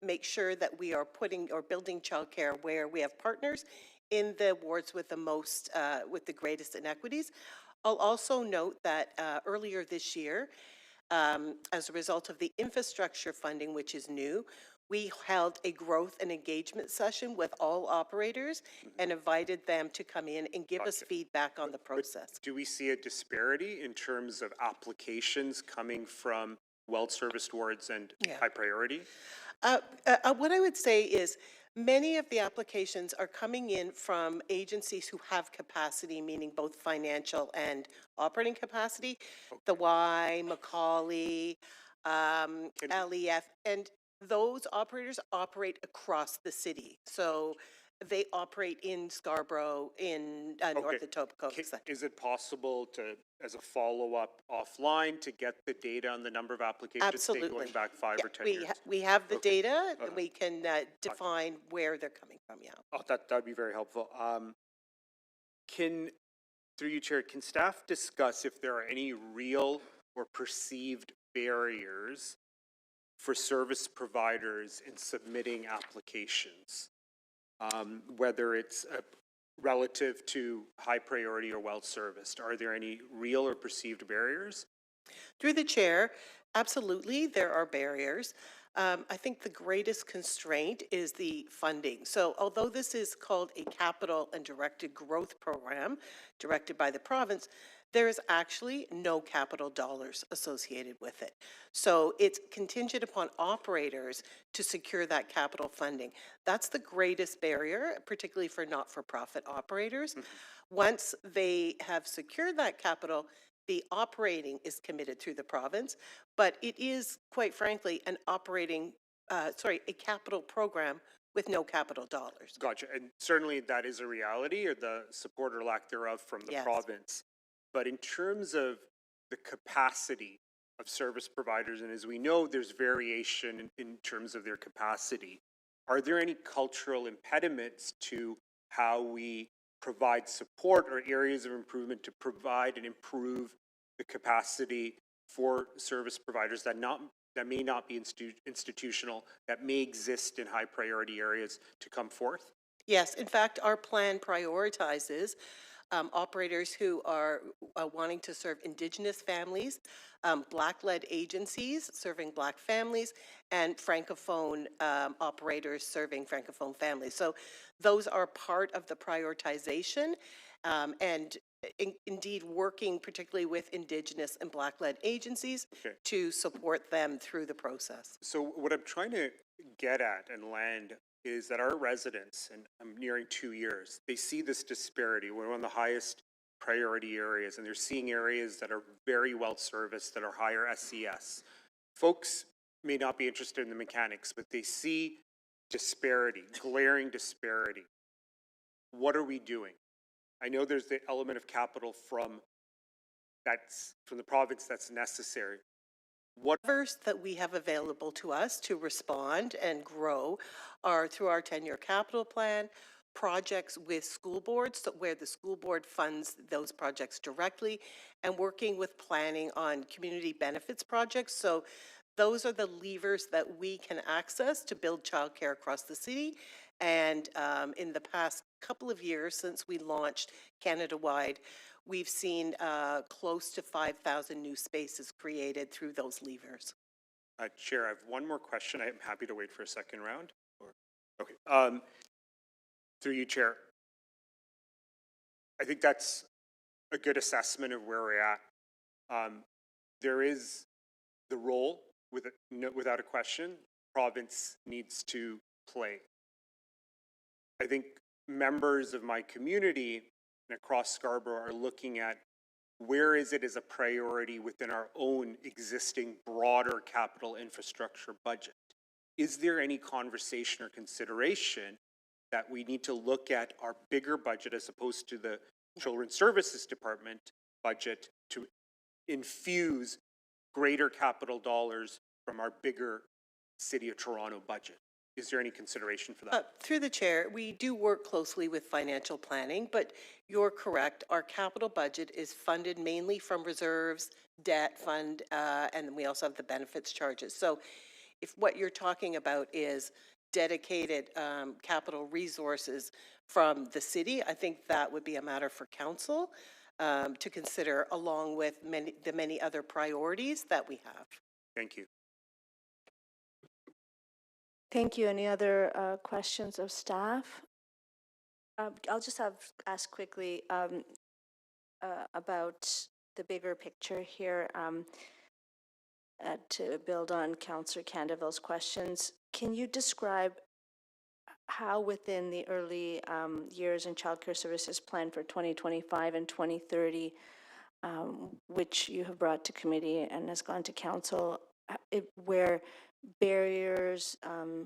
make sure that we are putting or building childcare where we have partners in the wards with the most, with the greatest inequities. I'll also note that earlier this year, as a result of the infrastructure funding, which is new, we held a growth and engagement session with all operators and invited them to come in and give us feedback on the process.
Do we see a disparity in terms of applications coming from well-serviced wards and high priority?
What I would say is many of the applications are coming in from agencies who have capacity, meaning both financial and operating capacity. The Y, Macaulay, LEF, and those operators operate across the city. So they operate in Scarborough, in North Etobicoke.
Is it possible to, as a follow-up offline, to get the data on the number of applications
Absolutely.
going back 5 or 10 years?
We have the data, and we can define where they're coming from, yeah.
Oh, that'd be very helpful. Through you, Chair, can staff discuss if there are any real or perceived barriers for service providers in submitting applications, whether it's relative to high priority or well serviced? Are there any real or perceived barriers?
Through the chair, absolutely, there are barriers. I think the greatest constraint is the funding. So although this is called a capital and directed growth program directed by the province, there is actually no capital dollars associated with it. So it's contingent upon operators to secure that capital funding. That's the greatest barrier, particularly for not-for-profit operators. Once they have secured that capital, the operating is committed through the province, but it is, quite frankly, an operating, a capital program with no capital dollars.
Gotcha. And certainly that is a reality, or the support or lack thereof from the province. But in terms of the capacity of service providers, and as we know, there's variation in terms of their capacity, are there any cultural impediments to how we provide support or areas of improvement to provide and improve the capacity for service providers that may not be institutional, that may exist in high priority areas to come forth?
Yes, in fact, our plan prioritizes operators who are wanting to serve Indigenous families, Black-led agencies serving Black families, and Francophone operators serving Francophone families. So those are part of the prioritization. and indeed working particularly with Indigenous and Black-led agencies
Okay.
to support them through the process.
So what I'm trying to get at and land is that our residents, and I'm nearing 2 years, they see this disparity. We're one of the highest priority areas, and they're seeing areas that are very well serviced, that are higher SES. Folks may not be interested in the mechanics, but they see disparity, glaring disparity. What are we doing? I know there's the element of capital from the province that's necessary. What
Levers that we have available to us to respond and grow are through our 10-year capital plan, projects with school boards where the school board funds those projects directly, and working with planning on community benefits projects. So those are the levers that we can access to build childcare across the city. And in the past couple of years since we launched Canada-wide, we've seen close to 5,000 new spaces created through those levers.
Chair, I have one more question. I'm happy to wait for a second round. Okay. Through you, Chair. I think that's a good assessment of where we're at. There is the role, without a question, province needs to play. I think members of my community and across Scarborough are looking at where is it as a priority within our own existing broader capital infrastructure budget. Is there any conversation or consideration that we need to look at our bigger budget as opposed to the Children's Services Department budget to infuse greater capital dollars from our bigger City of Toronto budget? Is there any consideration for that?
Through the chair, we do work closely with financial planning, but you're correct. Our capital budget is funded mainly from reserves, debt fund, and then we also have the benefits charges. So if what you're talking about is dedicated capital resources from the city, I think that would be a matter for council to consider, along with the many other priorities that we have.
Thank you.
Thank you. Any other questions of staff? I'll just ask quickly about the bigger picture here to build on Councillor Candeville's questions. Can you describe how within the early years in childcare services plan for 2025 and 2030, which you have brought to committee and has gone to council, where barriers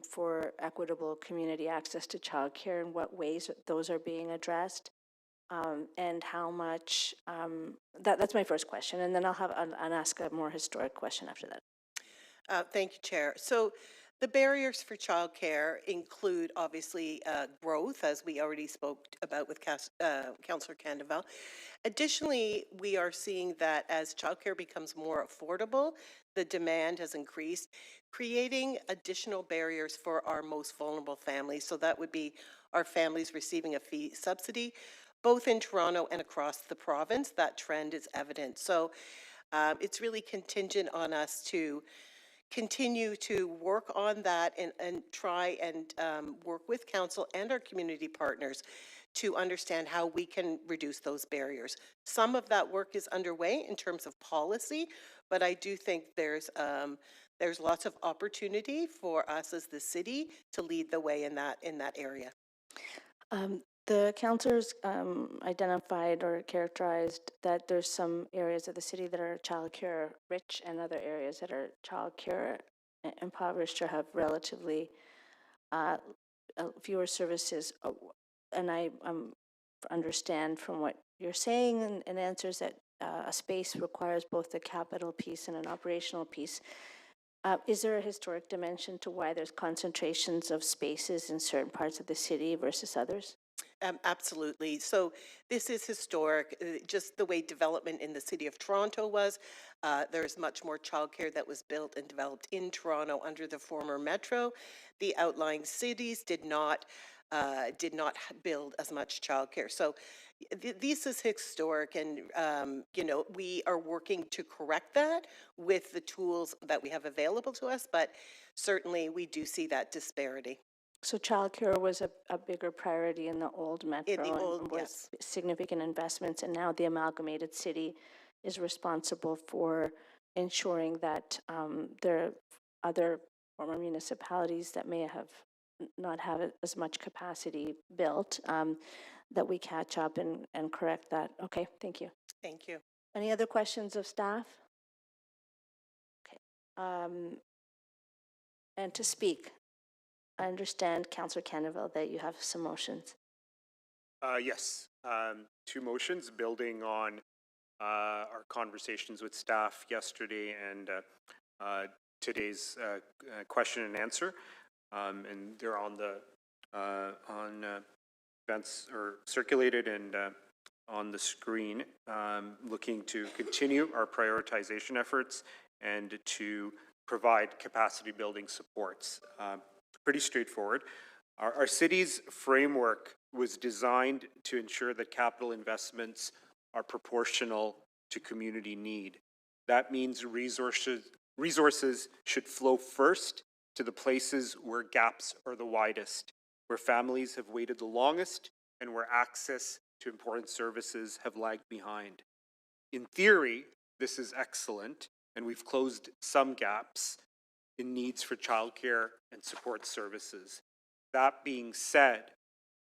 for equitable community access to childcare, in what ways those are being addressed, and how much, that's my first question, and then I'll ask a more historic question after that.
Thank you, Chair. So the barriers for childcare include obviously growth, as we already spoke about with Councillor Candeville. Additionally, we are seeing that as childcare becomes more affordable, the demand has increased, creating additional barriers for our most vulnerable families. So that would be our families receiving a fee subsidy, both in Toronto and across the province. That trend is evident. So it's really contingent on us to continue to work on that and try and work with council and our community partners to understand how we can reduce those barriers. Some of that work is underway in terms of policy, but I do think there's lots of opportunity for us as the city to lead the way in that area.
The councillors identified or characterized that there's some areas of the city that are childcare rich and other areas that are childcare impoverished or have relatively fewer services. And I understand from what you're saying and answers that a space requires both a capital piece and an operational piece. Is there a historic dimension to why there's concentrations of spaces in certain parts of the city versus others?
Absolutely. So this is historic, just the way development in the City of Toronto was. There's much more childcare that was built and developed in Toronto under the former Metro. The outlying cities did not build as much childcare. So this is historic, and we are working to correct that with the tools that we have available to us. But certainly, we do see that disparity.
So childcare was a bigger priority in the old metro
old,
and was
yes.
significant investments, and now the amalgamated city is responsible for ensuring that there are other former municipalities that may have not have as much capacity built, that we catch up and correct that. Okay, thank you.
Thank you.
Any other questions of staff? Okay. And to speak, I understand, Councillor Canaville, that you have some motions.
Yes, two motions building on our conversations with staff yesterday and today's question and answer, and they're on the events or circulated and on the screen, looking to continue our prioritization efforts and to provide capacity building supports. Pretty straightforward. Our city's framework was designed to ensure that capital investments are proportional to community need. That means resources should flow first to the places where gaps are the widest, where families have waited the longest, and where access to important services have lagged behind. In theory, this is excellent, and we've closed some gaps in needs for childcare and support services. That being said,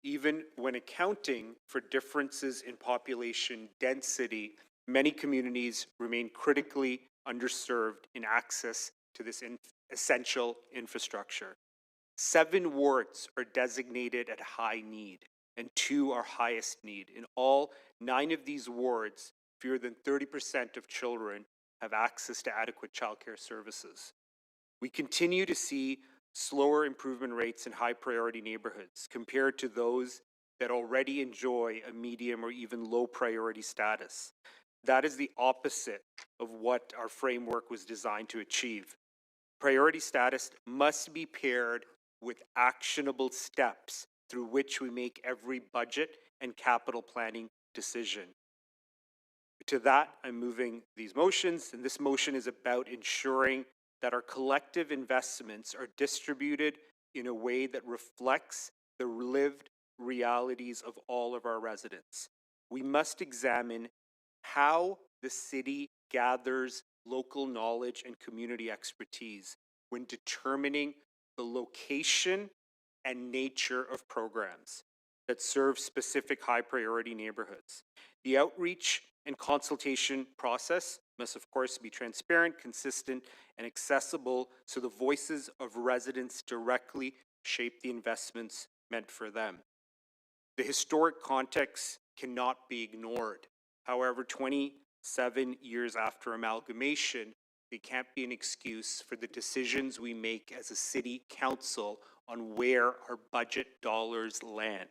even when accounting for differences in population density, many communities remain critically underserved in access to this essential infrastructure. 7 wards are designated at high need, and 2 are highest need. In all, 9 of these wards, fewer than 30% of children have access to adequate childcare services. We continue to see slower improvement rates in high priority neighborhoods compared to those that already enjoy a medium or even low priority status. That is the opposite of what our framework was designed to achieve. Priority status must be paired with actionable steps through which we make every budget and capital planning decision. To that, I'm moving these motions, and this motion is about ensuring that our collective investments are distributed in a way that reflects the lived realities of all of our residents. We must examine how the city gathers local knowledge and community expertise when determining the location and nature of programs that serve specific high priority neighborhoods. The outreach and consultation process must of course be transparent, consistent, and accessible so the voices of residents directly shape the investments meant for them. The historic context cannot be ignored. However, 27 years after amalgamation, they can't be an excuse for the decisions we make as a city council on where our budget dollars land.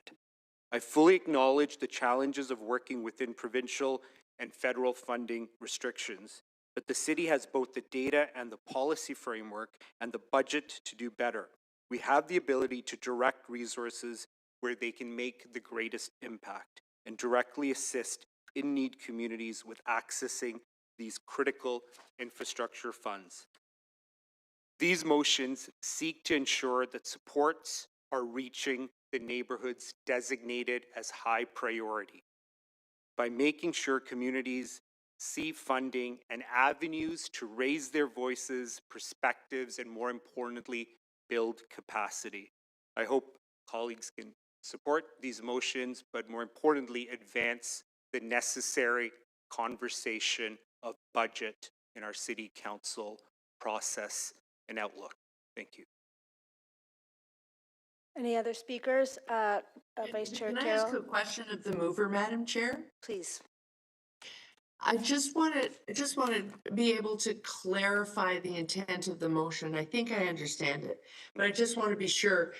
I fully acknowledge the challenges of working within provincial and federal funding restrictions, but the city has both the data and the policy framework and the budget to do better. We have the ability to direct resources where they can make the greatest impact and directly assist in-need communities with accessing these critical infrastructure funds. These motions seek to ensure that supports are reaching the neighborhoods designated as high priority by making sure communities see funding and avenues to raise their voices, perspectives, and more importantly, build capacity. I hope colleagues can support these motions, but more importantly, advance the necessary conversation of budget in our city council process and outlook. Thank you.
Any other speakers? Vice Chair
Can I ask
Carroll,
a question of the mover, Madam Chair?
please.
I just want to be able to clarify the intent of the motion. I think I understand it, but I just want to be sure.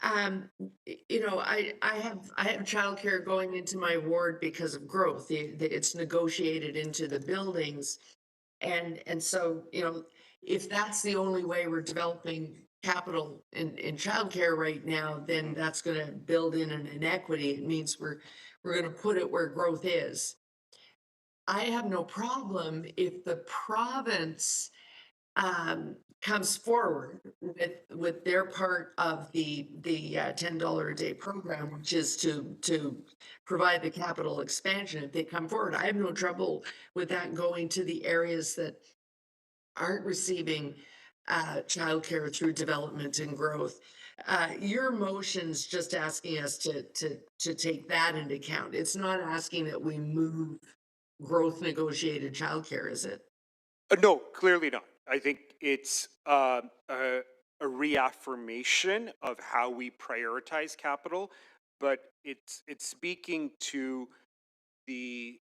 You know, I have childcare going into my ward because of growth. It's negotiated into the buildings, and so you know, if that's the only way we're developing capital in childcare right now, then that's going to build in an inequity. It means we're going to put it where growth is. I have no problem if the province comes forward with their part of the $10 a day program, which is to provide the capital expansion, if they come forward, I have no trouble with that going to the areas that aren't receiving childcare through development and growth. Your motion's just asking us to take that into account. It's not asking that we move growth negotiated childcare, is it?
No, clearly not. I think it's a reaffirmation of how we prioritize capital, but it's speaking to the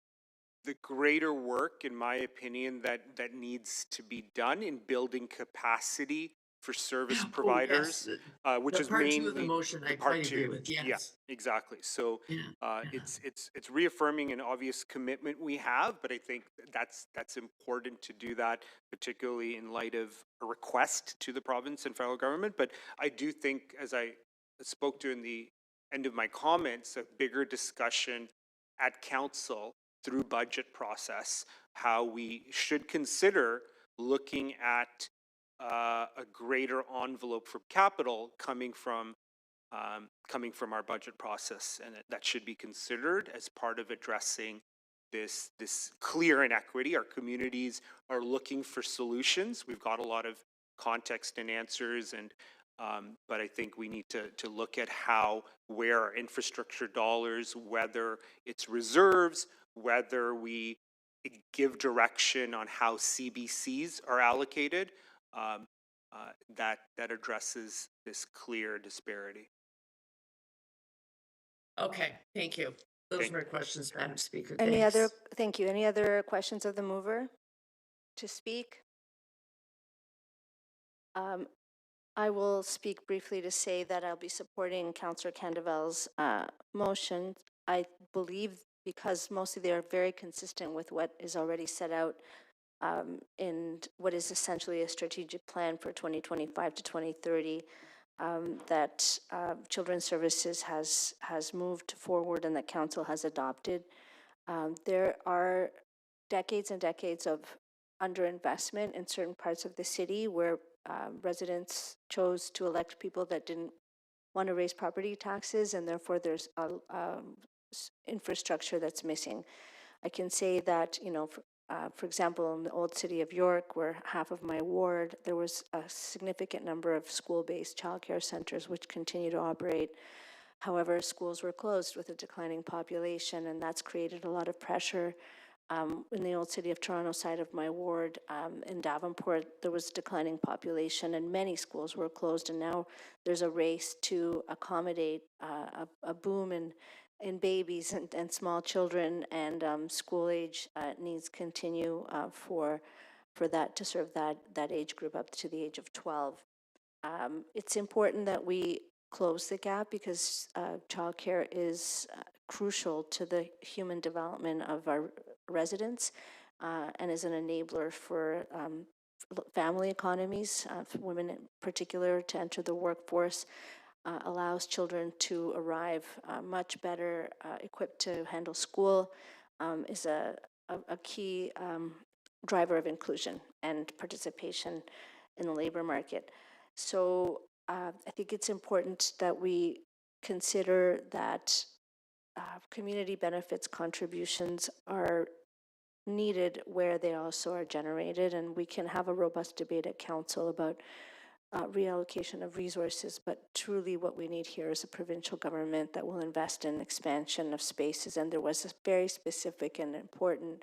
greater work, in my opinion, that needs to be done in building capacity for service
Oh,
providers,
yes.
which
The
is
part two of the
mainly
motion,
the
I
part
quite agree
two.
with,
Yeah,
yes.
exactly. So
Yeah.
it's reaffirming an obvious commitment we have, but I think that's important to do that, particularly in light of a request to the province and federal government. But I do think, as I spoke to in the end of my comments, a bigger discussion at council through budget process, how we should consider looking at a greater envelope for capital coming from our budget process, and that should be considered as part of addressing this clear inequity. Our communities are looking for solutions. We've got a lot of context and answers, and but I think we need to look at where our infrastructure dollars, whether it's reserves, whether we give direction on how CBCs are allocated, that addresses this clear disparity.
Okay, thank you. Those
Thank
are my questions, Madam Speaker.
Any other,
Thanks.
thank you. Any other questions of the mover to speak? Um, I will speak briefly to say that I'll be supporting Councillor Candavel's motion. I believe because mostly they are very consistent with what is already set out in what is essentially a strategic plan for 2025 to 2030, that Children's Services has moved forward and that Council has adopted. There are decades and decades of underinvestment in certain parts of the city where residents chose to elect people that didn't want to raise property taxes, and therefore there's infrastructure that's missing. I can say that, for example, in the old city of York, where half of my ward, there was a significant number of school-based childcare centers which continue to operate. However, schools were closed with a declining population, and that's created a lot of pressure. In the old city of Toronto side of my ward, in Davenport, there was a declining population and many schools were closed, and now there's a race to accommodate a boom in babies and small children, and school age needs continue for that to serve that age group up to the age of 12. It's important that we close the gap because childcare is crucial to the human development of our residents and is an enabler for family economies, for women in particular to enter the workforce, allows children to arrive much better equipped to handle school, is a key driver of inclusion and participation in the labor market. So I think it's important that we consider that community benefits contributions are needed where they also are generated, and we can have a robust debate at council about reallocation of resources, but truly what we need here is a provincial government that will invest in expansion of spaces, and there was a very specific and important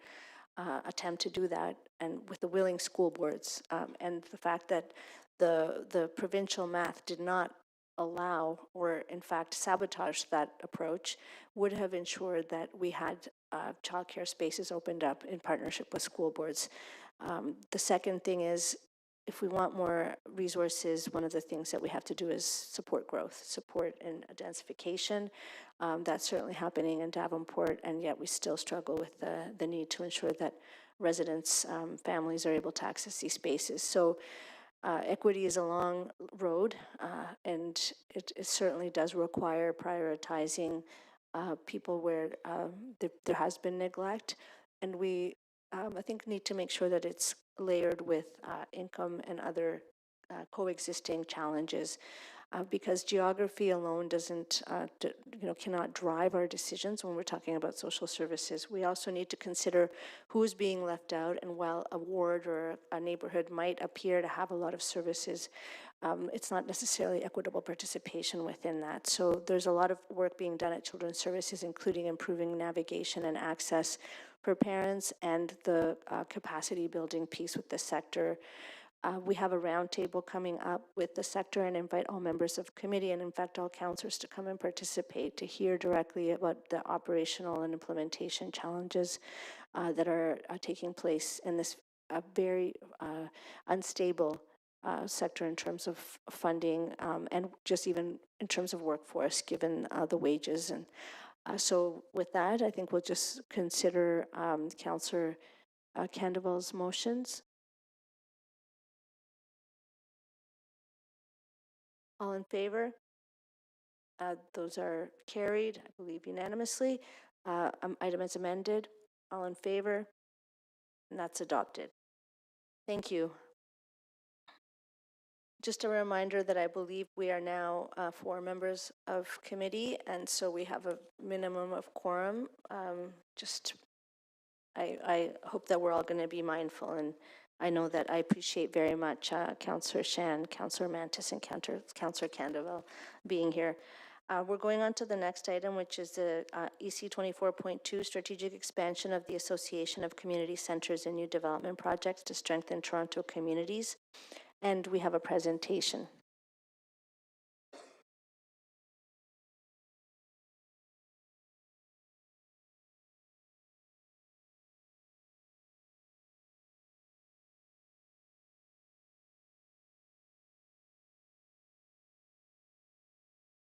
attempt to do that, and with the willing school boards, and the fact that the provincial math did not allow or in fact sabotage that approach would have ensured that we had childcare spaces opened up in partnership with school boards. The second thing is, if we want more resources, one of the things that we have to do is support growth, support in densification. That's certainly happening in Davenport, and yet we still struggle with the need to ensure that residents, families are able to access these spaces. So equity is a long road, and it certainly does require prioritizing people where there has been neglect. And we, I think, need to make sure that it's layered with income and other coexisting challenges. Because geography alone doesn't, cannot drive our decisions when we're talking about social services. We also need to consider who's being left out, and while a ward or a neighborhood might appear to have a lot of services, it's not necessarily equitable participation within that. So there's a lot of work being done at Children's Services, including improving navigation and access for parents and the capacity building piece with the sector. We have a roundtable coming up with the sector and invite all members of committee and in fact all councillors to come and participate to hear directly about the operational and implementation challenges that are taking place in this very unstable sector in terms of funding and just even in terms of workforce given the wages. And so with that, I think we'll just consider Councillor Candoval's motions. All in favor? Those are carried, I believe, unanimously. Item is amended. All in favor? And that's adopted. Thank you. Just a reminder that I believe we are now 4 members of committee, and so we have a minimum of quorum. I hope that we're all going to be mindful, and I know that I appreciate very much Councillor Shan, Councillor Mantis, and Councillor Candoval being here. We're going on to the next item, which is the EC 24.2, Strategic Expansion of the Association of Community Centres and New Development Projects to Strengthen Toronto Communities. And we have a presentation.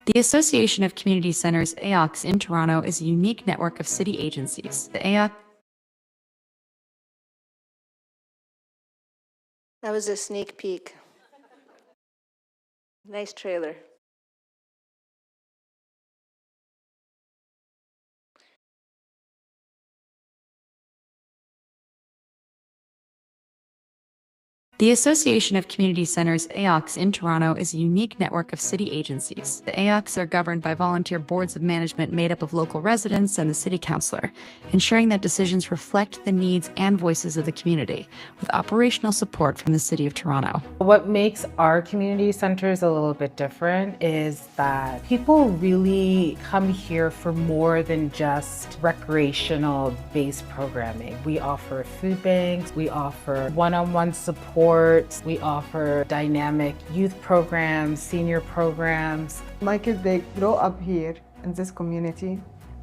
The Association of Community Centres, AOCs, in Toronto is a unique network of city agencies. The AOC.
That was a sneak peek. Nice trailer.
The Association of Community Centres, AOCs, in Toronto is a unique network of city agencies. The AOCs are governed by volunteer boards of management made up of local residents and the city councillor, ensuring that decisions reflect the needs and voices of the community, with operational support from the City of Toronto.
What makes our community centres a little bit different is that people really come here for more than just recreational-based programming. We offer food banks, we offer one-on-one support, we offer dynamic youth programs, senior programs.
My kids, they grow up here in this community.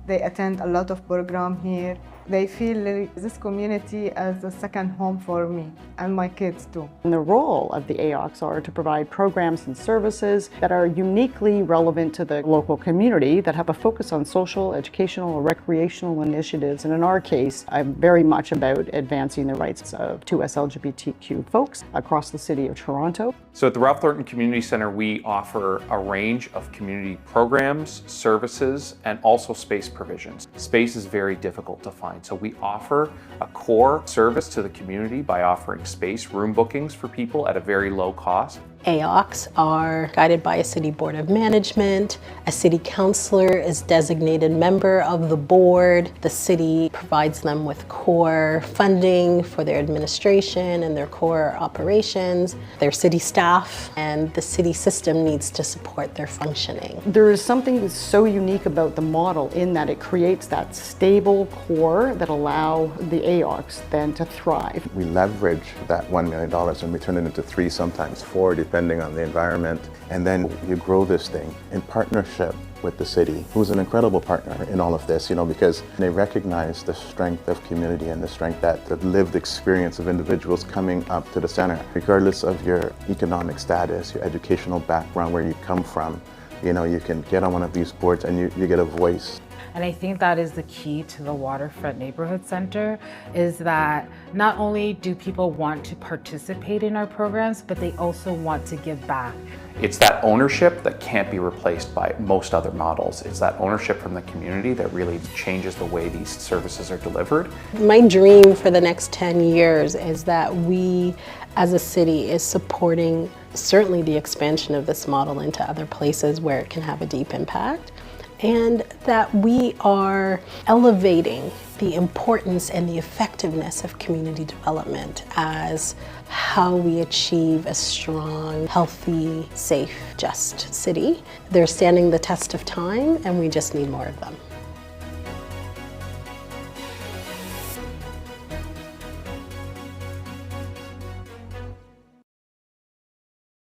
They attend a lot of programs here. They feel this community as a second home for me and my kids too.
And the role of the AOCs are to provide programs and services that are uniquely relevant to the local community, that have a focus on social, educational, or recreational initiatives. And in our case, I'm very much about advancing the rights of 2S LGBTQ folks across the City of Toronto.
So at the Ralph Thornton Community Centre, we offer a range of community programs, services, and also space provisions. Space is very difficult to find. So we offer a core service to the community by offering space room bookings for people at a very low cost.
AOCs are guided by a city board of management. A city councillor is designated member of the board. The city provides them with core funding for their administration and their core operations, their city staff, and the city system needs to support their functioning.
There is something that's so unique about the model in that it creates that stable core that allow the AOCs then to thrive.
We leverage that $1 million and we turn it into 3, sometimes 4, depending on the environment. And then you grow this thing in partnership with the city, who's an incredible partner in all of this, because they recognize the strength of community and the strength that the lived experience of individuals coming up to the center, regardless of your economic status, your educational background, where you come from. You can get on one of these boards and you get a voice.
And I think that is the key to the Waterfront Neighborhood Center, is that not only do people want to participate in our programs, but they also want to give back.
It's that ownership that can't be replaced by most other models. It's that ownership from the community that really changes the way these services are delivered.
My dream for the next 10 years is that we as a city is supporting certainly the expansion of this model into other places where it can have a deep impact, and that we are elevating the importance and the effectiveness of community development as how we achieve a strong, healthy, safe, just city. They're standing the test of time, and we just need more of them.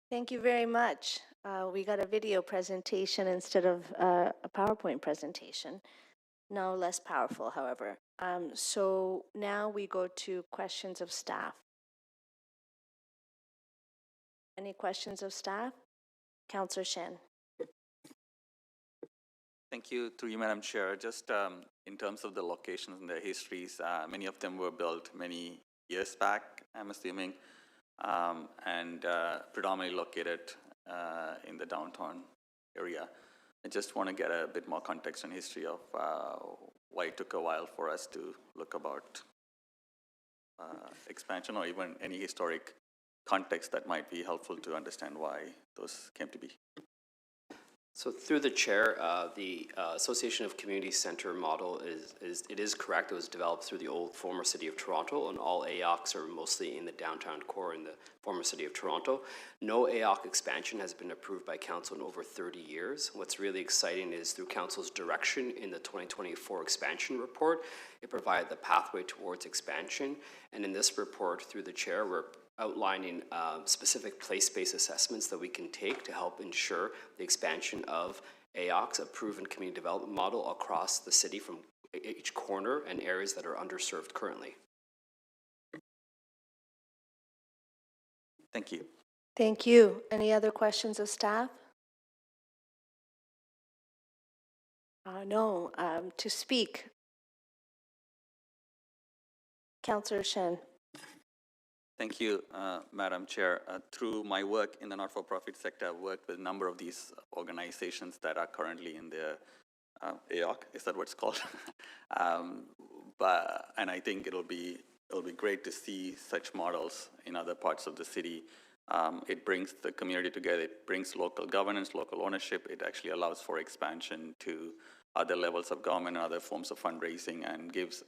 Thank you very much. We got a video presentation instead of a PowerPoint presentation. No less powerful, however. So now we go to questions of staff. Any questions of staff? Councillor Shen.
Thank you, through you, Madam Chair. Just in terms of the locations and their histories, many of them were built many years back, I'm assuming, and predominantly located in the downtown area. I just want to get a bit more context and history of why it took a while for us to look about expansion, or even any historic context that might be helpful to understand why those came to be.
So through the chair, the Association of Community Center model is correct. It was developed through the old former city of Toronto, and all AOCs are mostly in the downtown core in the former city of Toronto. No AOC expansion has been approved by council in over 30 years. What's really exciting is through council's direction in the 2024 expansion report, it provided the pathway towards expansion. And in this report, through the chair, we're outlining specific place-based assessments that we can take to help ensure the expansion of AOCs, a proven community development model across the city from each corner and areas that are underserved currently.
Thank you.
Thank you. Any other questions of staff? No. To speak, Councillor Shen.
Thank you, Madam Chair. Through my work in the not-for-profit sector, I've worked with a number of these organizations that are currently in the AOC, is that what it's called? And I think it'll be great to see such models in other parts of the city. It brings the community together, it brings local governance, local ownership, it actually allows for expansion to other levels of government and other forms of fundraising, and gives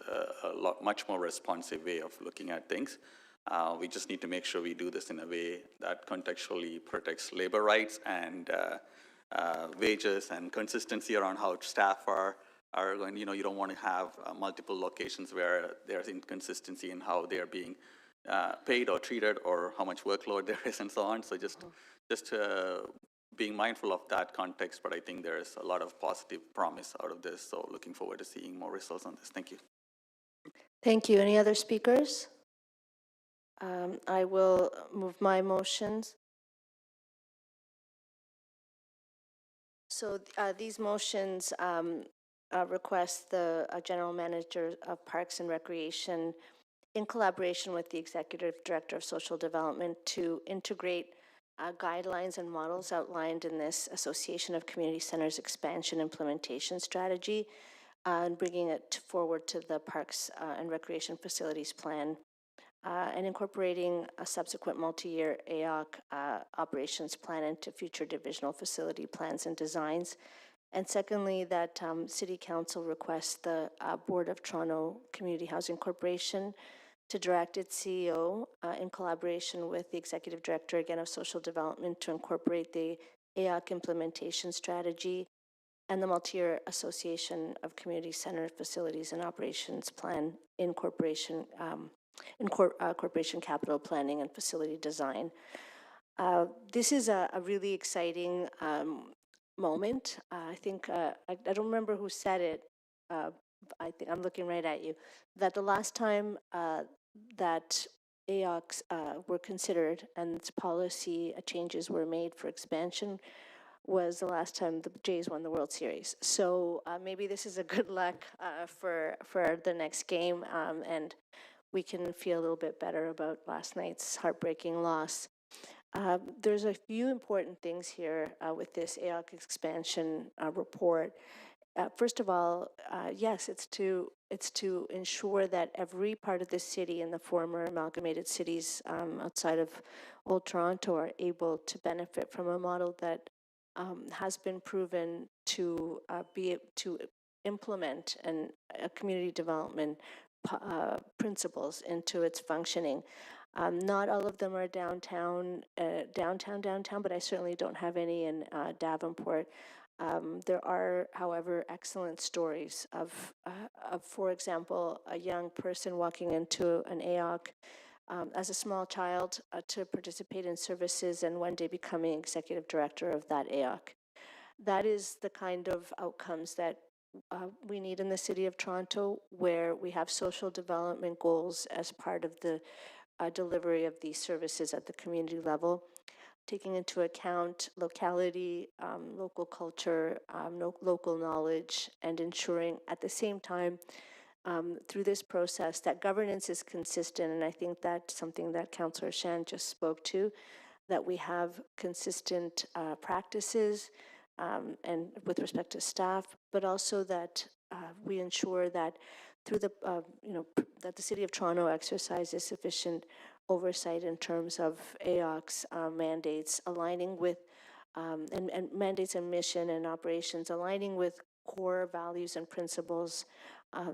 much more responsive way of looking at things. We just need to make sure we do this in a way that contextually protects labor rights and wages, and consistency around how staff are going. You don't want to have multiple locations where there's inconsistency in how they're being paid or treated, or how much workload there is, and so on. So just being mindful of that context, but I think there is a lot of positive promise out of this. So looking forward to seeing more results on this. Thank you.
Thank you. Any other speakers? I will move my motions. So these motions request the General Manager of Parks and Recreation, in collaboration with the Executive Director of Social Development, to integrate guidelines and models outlined in this Association of Community Centers Expansion Implementation Strategy, and bringing it forward to the Parks and Recreation Facilities Plan, and incorporating a subsequent multi-year AOC operations plan into future divisional facility plans and designs. And secondly, that City Council requests the Board of Toronto Community Housing Corporation to direct its CEO in collaboration with the Executive Director, again, of Social Development, to incorporate the AOC implementation strategy and the multi-year Association of Community Center Facilities and Operations Plan in corporation capital planning and facility design. This is a really exciting moment. I think, I don't remember who said it, I think I'm looking right at you, that the last time that AOCs were considered and policy changes were made for expansion was the last time the Jays won the World Series. So maybe this is a good luck for the next game, and we can feel a little bit better about last night's heartbreaking loss. There's a few important things here with this AOC expansion report. First of all, yes, it's to ensure that every part of the city and the former amalgamated cities outside of Old Toronto are able to benefit from a model that has been proven to to implement community development principles into its functioning. Not all of them are downtown, but I certainly don't have any in Davenport. There are, however, excellent stories of, for example, a young person walking into an AOC as a small child to participate in services and one day becoming executive director of that AOC. That is the kind of outcomes that we need in the city of Toronto, where we have social development goals as part of the delivery of these services at the community level, taking into account locality, local culture, local knowledge, and ensuring at the same time through this process that governance is consistent. And I think that's something that Councillor Shan just spoke to, that we have consistent practices and with respect to staff, but also that we ensure that through the, that the City of Toronto exercises sufficient oversight in terms of AOC's mandates, aligning with, and mandates and mission and operations, aligning with core values and principles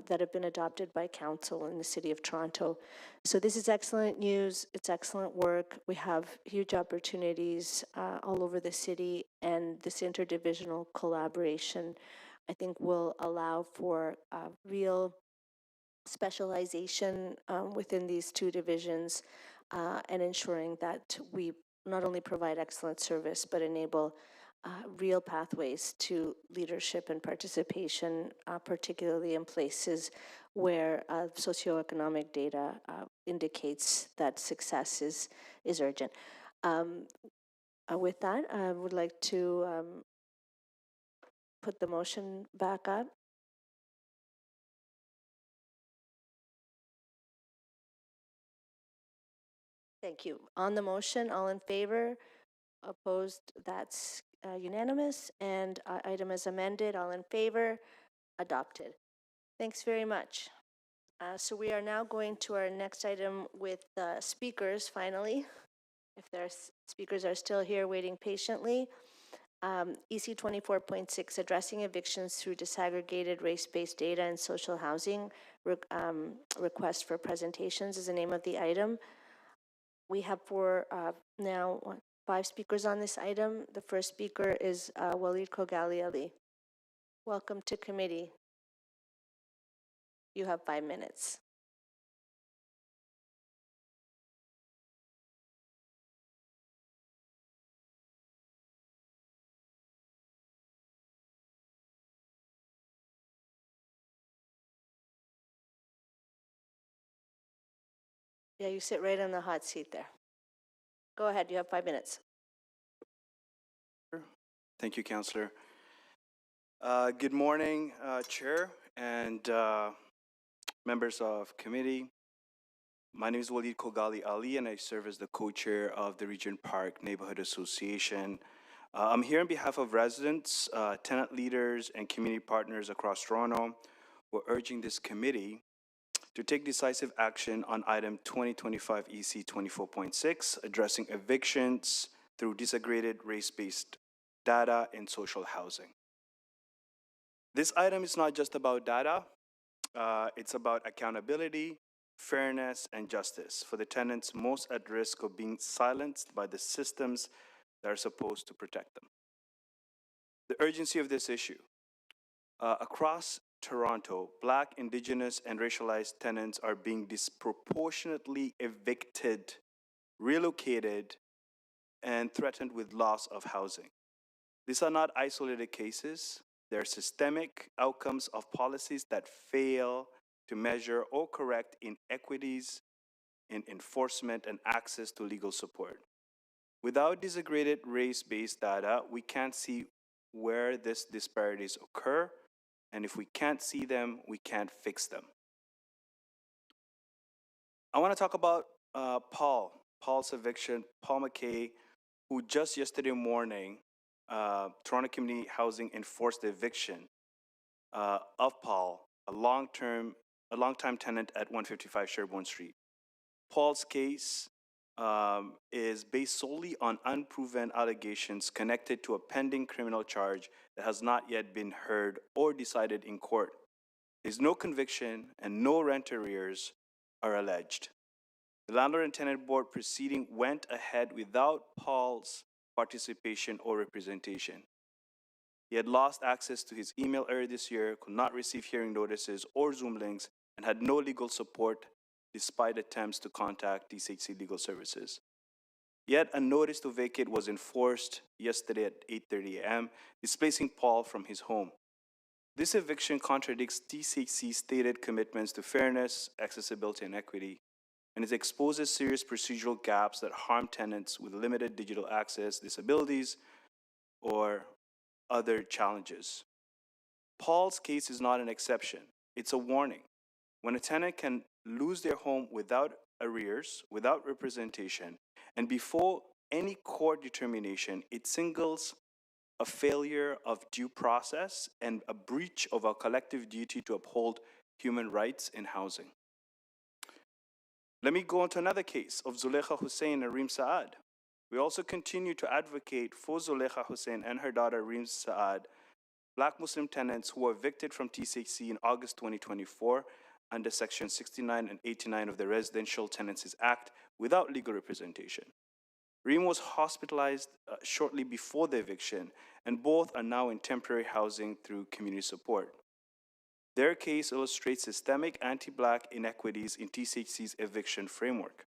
that have been adopted by Council in the City of Toronto. So this is excellent news. It's excellent work. We have huge opportunities all over the city, and this interdivisional collaboration, I think, will allow for real specialization within these two divisions and ensuring that we not only provide excellent service, but enable real pathways to leadership and participation, particularly in places where socioeconomic data indicates that success is urgent. With that, I would like to put the motion back up. Thank you. On the motion, all in favor? Opposed? That's unanimous. And item as amended, all in favor? Adopted. Thanks very much. So we are now going to our next item with speakers, finally. If their speakers are still here waiting patiently. EC 24.6, Addressing Evictions Through Disaggregated Race-Based Data and Social Housing. Request for presentations is the name of the item. We have now 5 speakers on this item. The first speaker is Walid Kogali Ali. Welcome to committee. You have 5 minutes. Yeah, you sit right on the hot seat there. Go ahead, you have 5 minutes.
Thank you, Councillor. Good morning, Chair and members of committee. My name is Walid Kogali Ali, and I serve as the co-chair of the Regent Park Neighborhood Association. I'm here on behalf of residents, tenant leaders, and community partners across Toronto. We're urging this committee to take decisive action on item 2025 EC 24.6, addressing evictions through disaggregated race-based data in social housing. This item is not just about data, it's about accountability, fairness, and justice for the tenants most at risk of being silenced by the systems that are supposed to protect them. The urgency of this issue. Across Toronto, Black, Indigenous, and racialized tenants are being disproportionately evicted, relocated, and threatened with loss of housing. These are not isolated cases. They're systemic outcomes of policies that fail to measure or correct inequities in enforcement and access to legal support. Without disaggregated race-based data, we can't see where these disparities occur, and if we can't see them, we can't fix them. I want to talk about Paul's eviction, Paul McKay, who just yesterday morning, Toronto Community Housing enforced the eviction of Paul, a long-time tenant at 155 Sherbourne Street. Paul's case is based solely on unproven allegations connected to a pending criminal charge that has not yet been heard or decided in court. There's no conviction and no rent arrears are alleged. The landlord and tenant board proceeding went ahead without Paul's participation or representation. He had lost access to his email earlier this year, could not receive hearing notices or Zoom links, and had no legal support despite attempts to contact DCHC Legal Services. Yet a notice to vacate was enforced yesterday at 8:30 a.m., displacing Paul from his home. This eviction contradicts DCHC's stated commitments to fairness, accessibility, and equity, and it exposes serious procedural gaps that harm tenants with limited digital access, disabilities, or other challenges. Paul's case is not an exception. It's a warning. When a tenant can lose their home without arrears, without representation, and before any court determination, it signals a failure of due process and a breach of our collective duty to uphold human rights in housing. Let me go on to another case of Zulekha Hussein and Reem Saad. We also continue to advocate for Zulekha Hussein and her daughter Reem Saad, Black Muslim tenants who were evicted from TCHC in August 2024 under Section 69 and 89 of the Residential Tenancies Act without legal representation. Reem was hospitalized shortly before the eviction, and both are now in temporary housing through community support. Their case illustrates systemic anti-Black inequities in TCHC's eviction framework.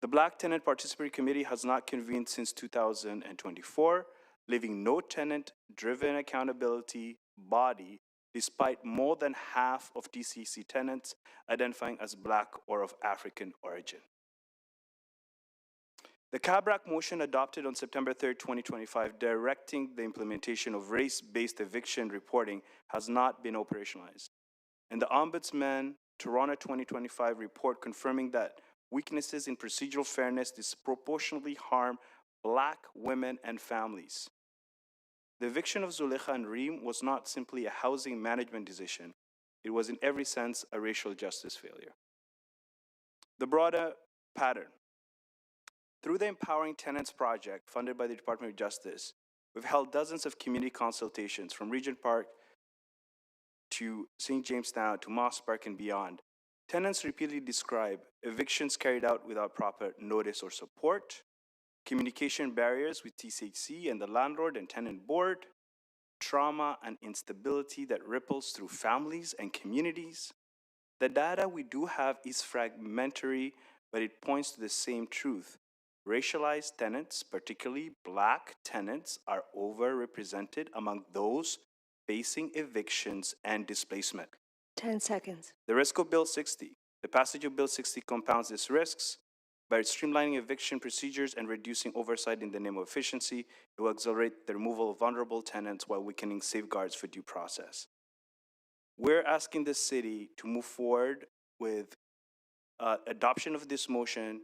The Black Tenant Participatory Committee has not convened since 2024, leaving no tenant-driven accountability body despite more than half of TCHC tenants identifying as Black or of African origin. The CABRAC motion adopted on September 3, 2025, directing the implementation of race-based eviction reporting has not been operationalized. And the Ombudsman Toronto 2025 report confirming that weaknesses in procedural fairness disproportionately harm Black women and families. The eviction of Zulekha and Reem was not simply a housing management decision. It was in every sense a racial justice failure. The broader pattern. Through the Empowering Tenants Project, funded by the Department of Justice, we've held dozens of community consultations from Regent Park to St. Jamestown to Moss Park and beyond. Tenants repeatedly describe evictions carried out without proper notice or support, communication barriers with TCHC and the landlord and tenant board, trauma and instability that ripples through families and communities. The data we do have is fragmentary, but it points to the same truth. Racialized tenants, particularly Black tenants, are overrepresented among those facing evictions and displacement.
10 seconds.
The risk of Bill 60. The passage of Bill 60 compounds these risks. By streamlining eviction procedures and reducing oversight in the name of efficiency, it will accelerate the removal of vulnerable tenants while weakening safeguards for due process. We're asking the city to move forward with adoption of this motion,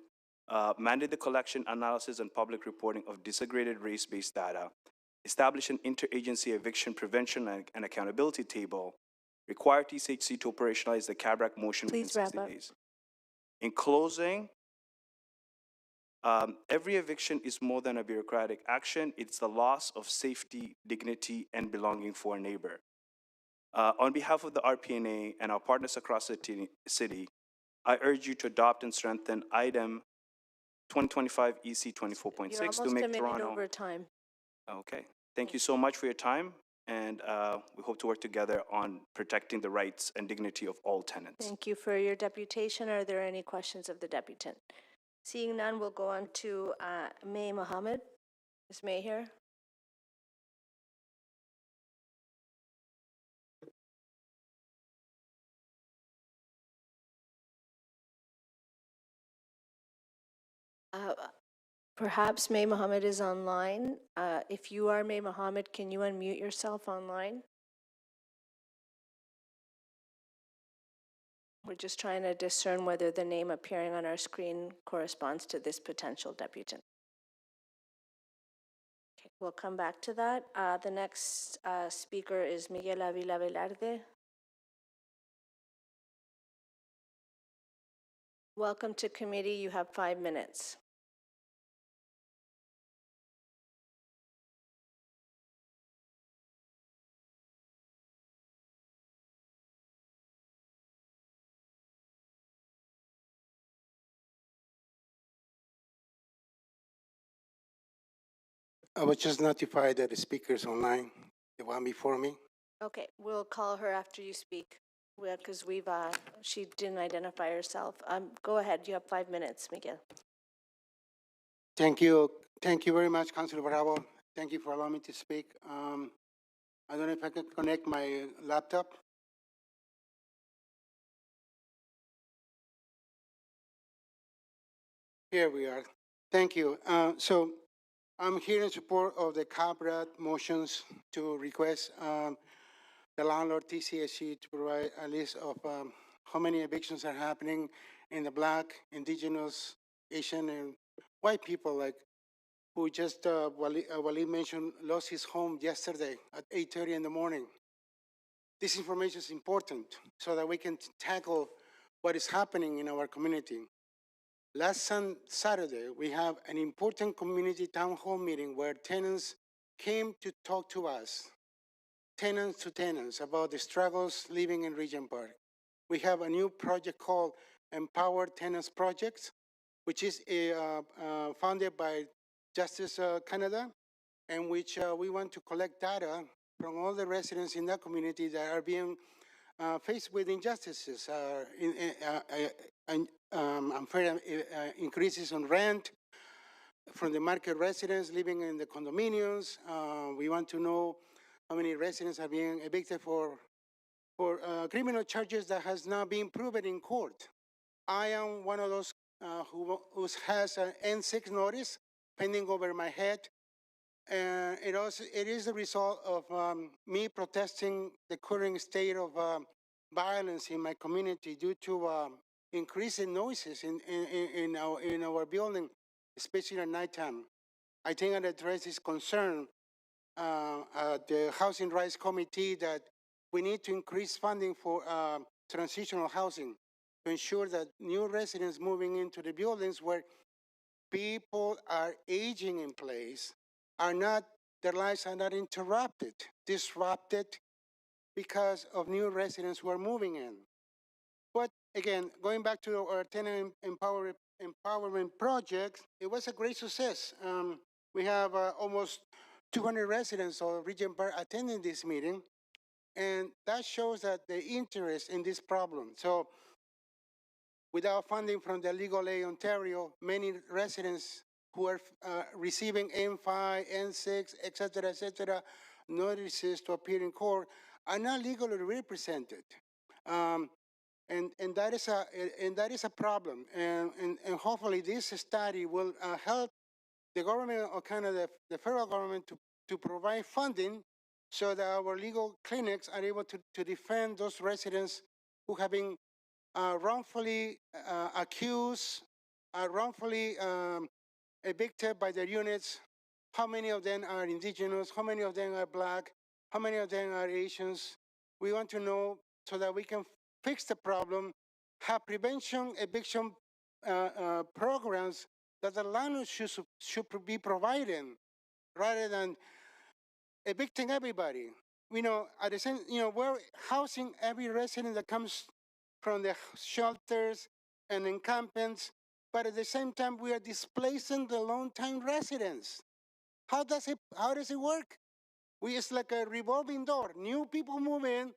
mandate the collection, analysis, and public reporting of disaggregated race-based data, establish an interagency eviction prevention and accountability table, require TCHC to operationalize the CABRAC motion within 60 days. In closing, every eviction is more than a bureaucratic action. It's the loss of safety, dignity, and belonging for a neighbor. On behalf of the RPNA and our partners across the city, I urge you to adopt and strengthen item 2025 EC 24.6 to make Toronto.
Over time.
Okay. Thank you so much for your time, and we hope to work together on protecting the rights and dignity of all tenants.
Thank you for your deputation. Are there any questions of the deputant? Seeing none, we'll go on to May Mohammed. Is May here? Perhaps May Mohammed is online. If you are May Mohammed, can you unmute yourself online? We're just trying to discern whether the name appearing on our screen corresponds to this potential deputant. Okay, we'll come back to that. The next speaker is Miguel Avila Velarde. Welcome to committee. You have 5 minutes.
I was just notified that the speaker's online, the one before me.
Okay, we'll call her after you speak, because she didn't identify herself. Go ahead, you have 5 minutes, Miguel.
Thank you. Thank you very much, Councilor Bravo. Thank you for allowing me to speak. I don't know if I can connect my laptop. Here we are. Thank you. So I'm here in support of the CABRAT motions to request the landlord TCSC to provide a list of how many evictions are happening in the Black, Indigenous, Asian, and white people, like who just, Waleed mentioned, lost his home yesterday at 8:30 in the morning. This information is important so that we can tackle what is happening in our community. Last Saturday, we have an important community town hall meeting where tenants came to talk to us, tenants to tenants, about the struggles living in Regent Park. We have a new project called Empower Tenants Project, which is funded by Justice Canada, in which we want to collect data from all the residents in that community that are being faced with injustices, unfair increases on rent from the market residents living in the condominiums. We want to know how many residents are being evicted for criminal charges that has not been proven in court. I am one of those who has an N6 notice pending over my head. And it is the result of me protesting the current state of violence in my community due to increasing noises in our building, especially at nighttime. I think I addressed this concern at the Housing Rights Committee that we need to increase funding for transitional housing to ensure that new residents moving into the buildings where people are aging in place their lives are not interrupted, disrupted because of new residents who are moving in. But again, going back to our tenant empowerment project, it was a great success. We have almost 200 residents of Regent Park attending this meeting, and that shows that the interest in this problem. So without funding from the Legal Aid Ontario, many residents who are receiving N5, N6, et cetera, notices to appear in court are not legally represented. And that is a problem. And hopefully this study will help the government of Canada, the federal government, to provide funding so that our legal clinics are able to defend those residents who have been wrongfully accused, wrongfully evicted by their units. How many of them are Indigenous? How many of them are Black? How many of them are Asians? We want to know so that we can fix the problem, have prevention eviction programs that the landlord should be providing rather than evicting everybody. At the same, we're housing every resident that comes from the shelters and encampments, but at the same time, we are displacing the long-time residents. How does it work? It's like a revolving door. New people move in,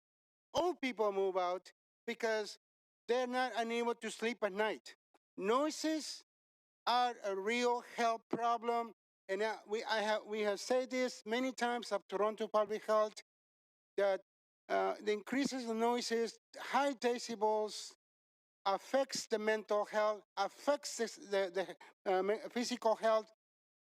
old people move out because they're not unable to sleep at night. Noises are a real health problem, and we have said this many times of Toronto Public Health that the increases in noises, high decibels, affects the mental health, affects the physical health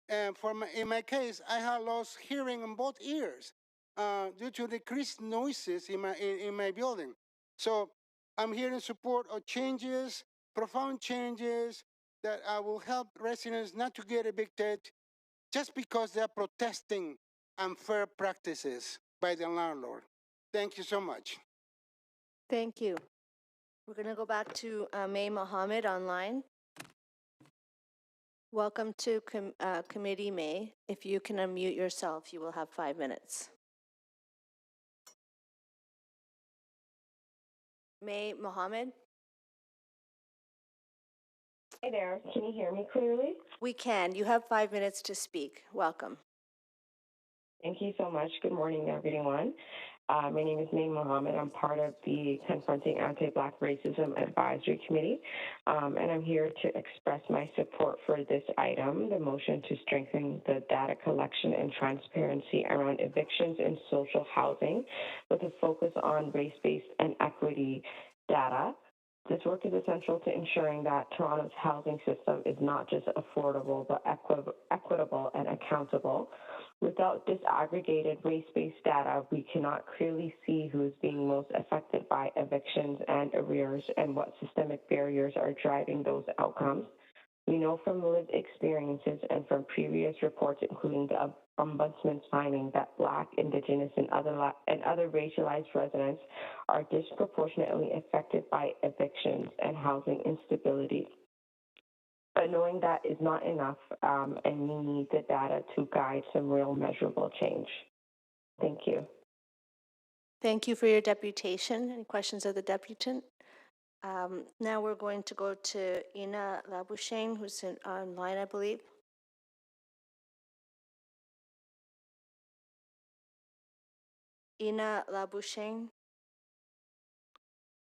And in my case, I have lost hearing in both ears due to decreased noises in my building. So I'm here in support of changes, profound changes that will help residents not to get evicted just because they're protesting unfair practices by the landlord. Thank you so much.
Thank you. We're going to go back to May Mohammed online. Welcome to committee, May. If you can unmute yourself, you will have 5 minutes. May Mohammed?
Hey there, can you hear me clearly?
We can. You have 5 minutes to speak. Welcome.
Thank you so much. Good morning, everyone. My name is May Mohammed. I'm part of the Confronting Anti-Black Racism Advisory Committee, and I'm here to express my support for this item, the motion to strengthen the data collection and transparency around evictions in social housing with a focus on race-based and equity data. This work is essential to ensuring that Toronto's housing system is not just affordable, but equitable and accountable. Without disaggregated race-based data, we cannot clearly see who is being most affected by evictions and arrears and what systemic barriers are driving those outcomes. We know from lived experiences and from previous reports, including the Ombudsman's finding, that Black, Indigenous, and other racialized residents are disproportionately affected by evictions and housing instability. But knowing that is not enough, and we need the data to guide some real measurable change. Thank you.
Thank you for your deputation. Any questions of the deputant? Now we're going to go to Ina Labuschagne, who's online, I believe. Ina Labuschagne.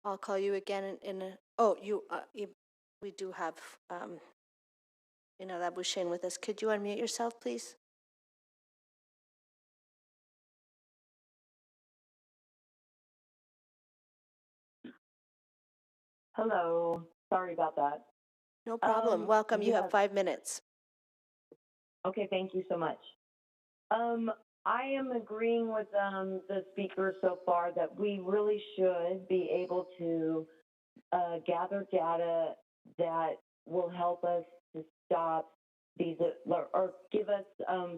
I'll call you again in a, oh, we do have Ina Labuschagne with us. Could you unmute yourself, please?
Hello. Sorry about that.
No problem. Welcome. You
yeah.
have 5 minutes.
Okay, thank you so much. I am agreeing with the speakers so far that we really should be able to gather data that will help us to stop these, or give us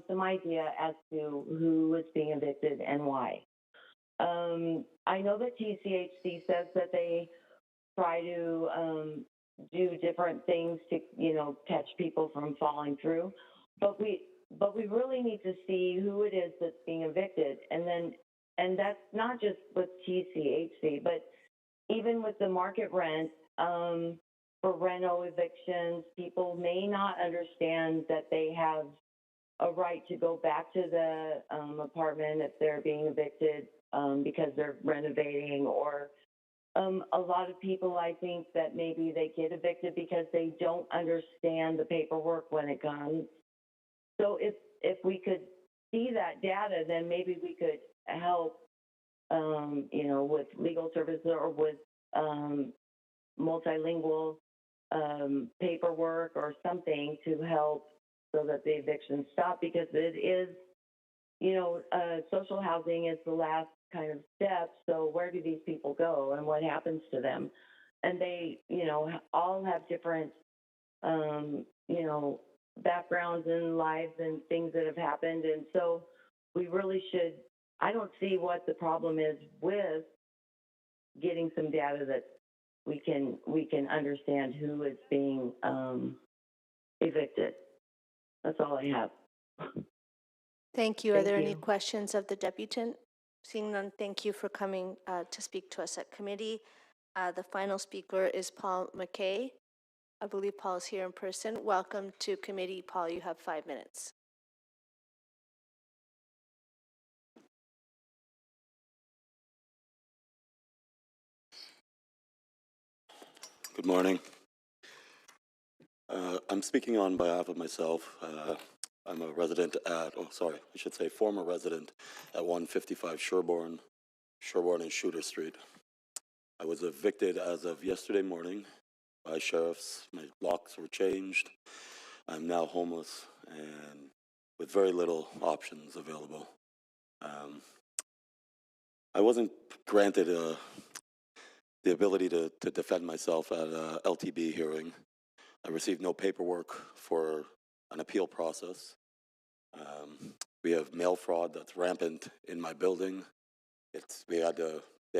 some idea as to who is being evicted and why. I know that TCHC says that they try to do different things to, catch people from falling through, but we really need to see who it is that's being evicted, and that's not just with TCHC, but even with the market rent, for reno evictions, people may not understand that they have a right to go back to the apartment if they're being evicted because they're renovating, or a lot of people, I think that maybe they get evicted because they don't understand the paperwork when it comes. So if we could see that data, then maybe we could help, with legal services or with multilingual paperwork or something to help so that the evictions stop, because it is, social housing is the last kind of step. So where do these people go and what happens to them? And they, all have different, backgrounds in lives and things that have happened. And so we really should, I don't see what the problem is with getting some data that we can understand who is being evicted. That's all I have.
Thank you. Are there any questions of the deputant? Seeing none, thank you for coming to speak to us at committee. The final speaker is Paul McKay. I believe Paul is here in person. Welcome to committee, Paul. You have 5 minutes.
Good morning. I'm speaking on behalf of myself. I'm a resident at, former resident at 155 Sherbourne and Shooter Street. I was evicted as of yesterday morning by sheriffs. My locks were changed. I'm now homeless and with very little options available. I wasn't granted the ability to defend myself at a LTB hearing. I received no paperwork for an appeal process. We have mail fraud that's rampant in my building. They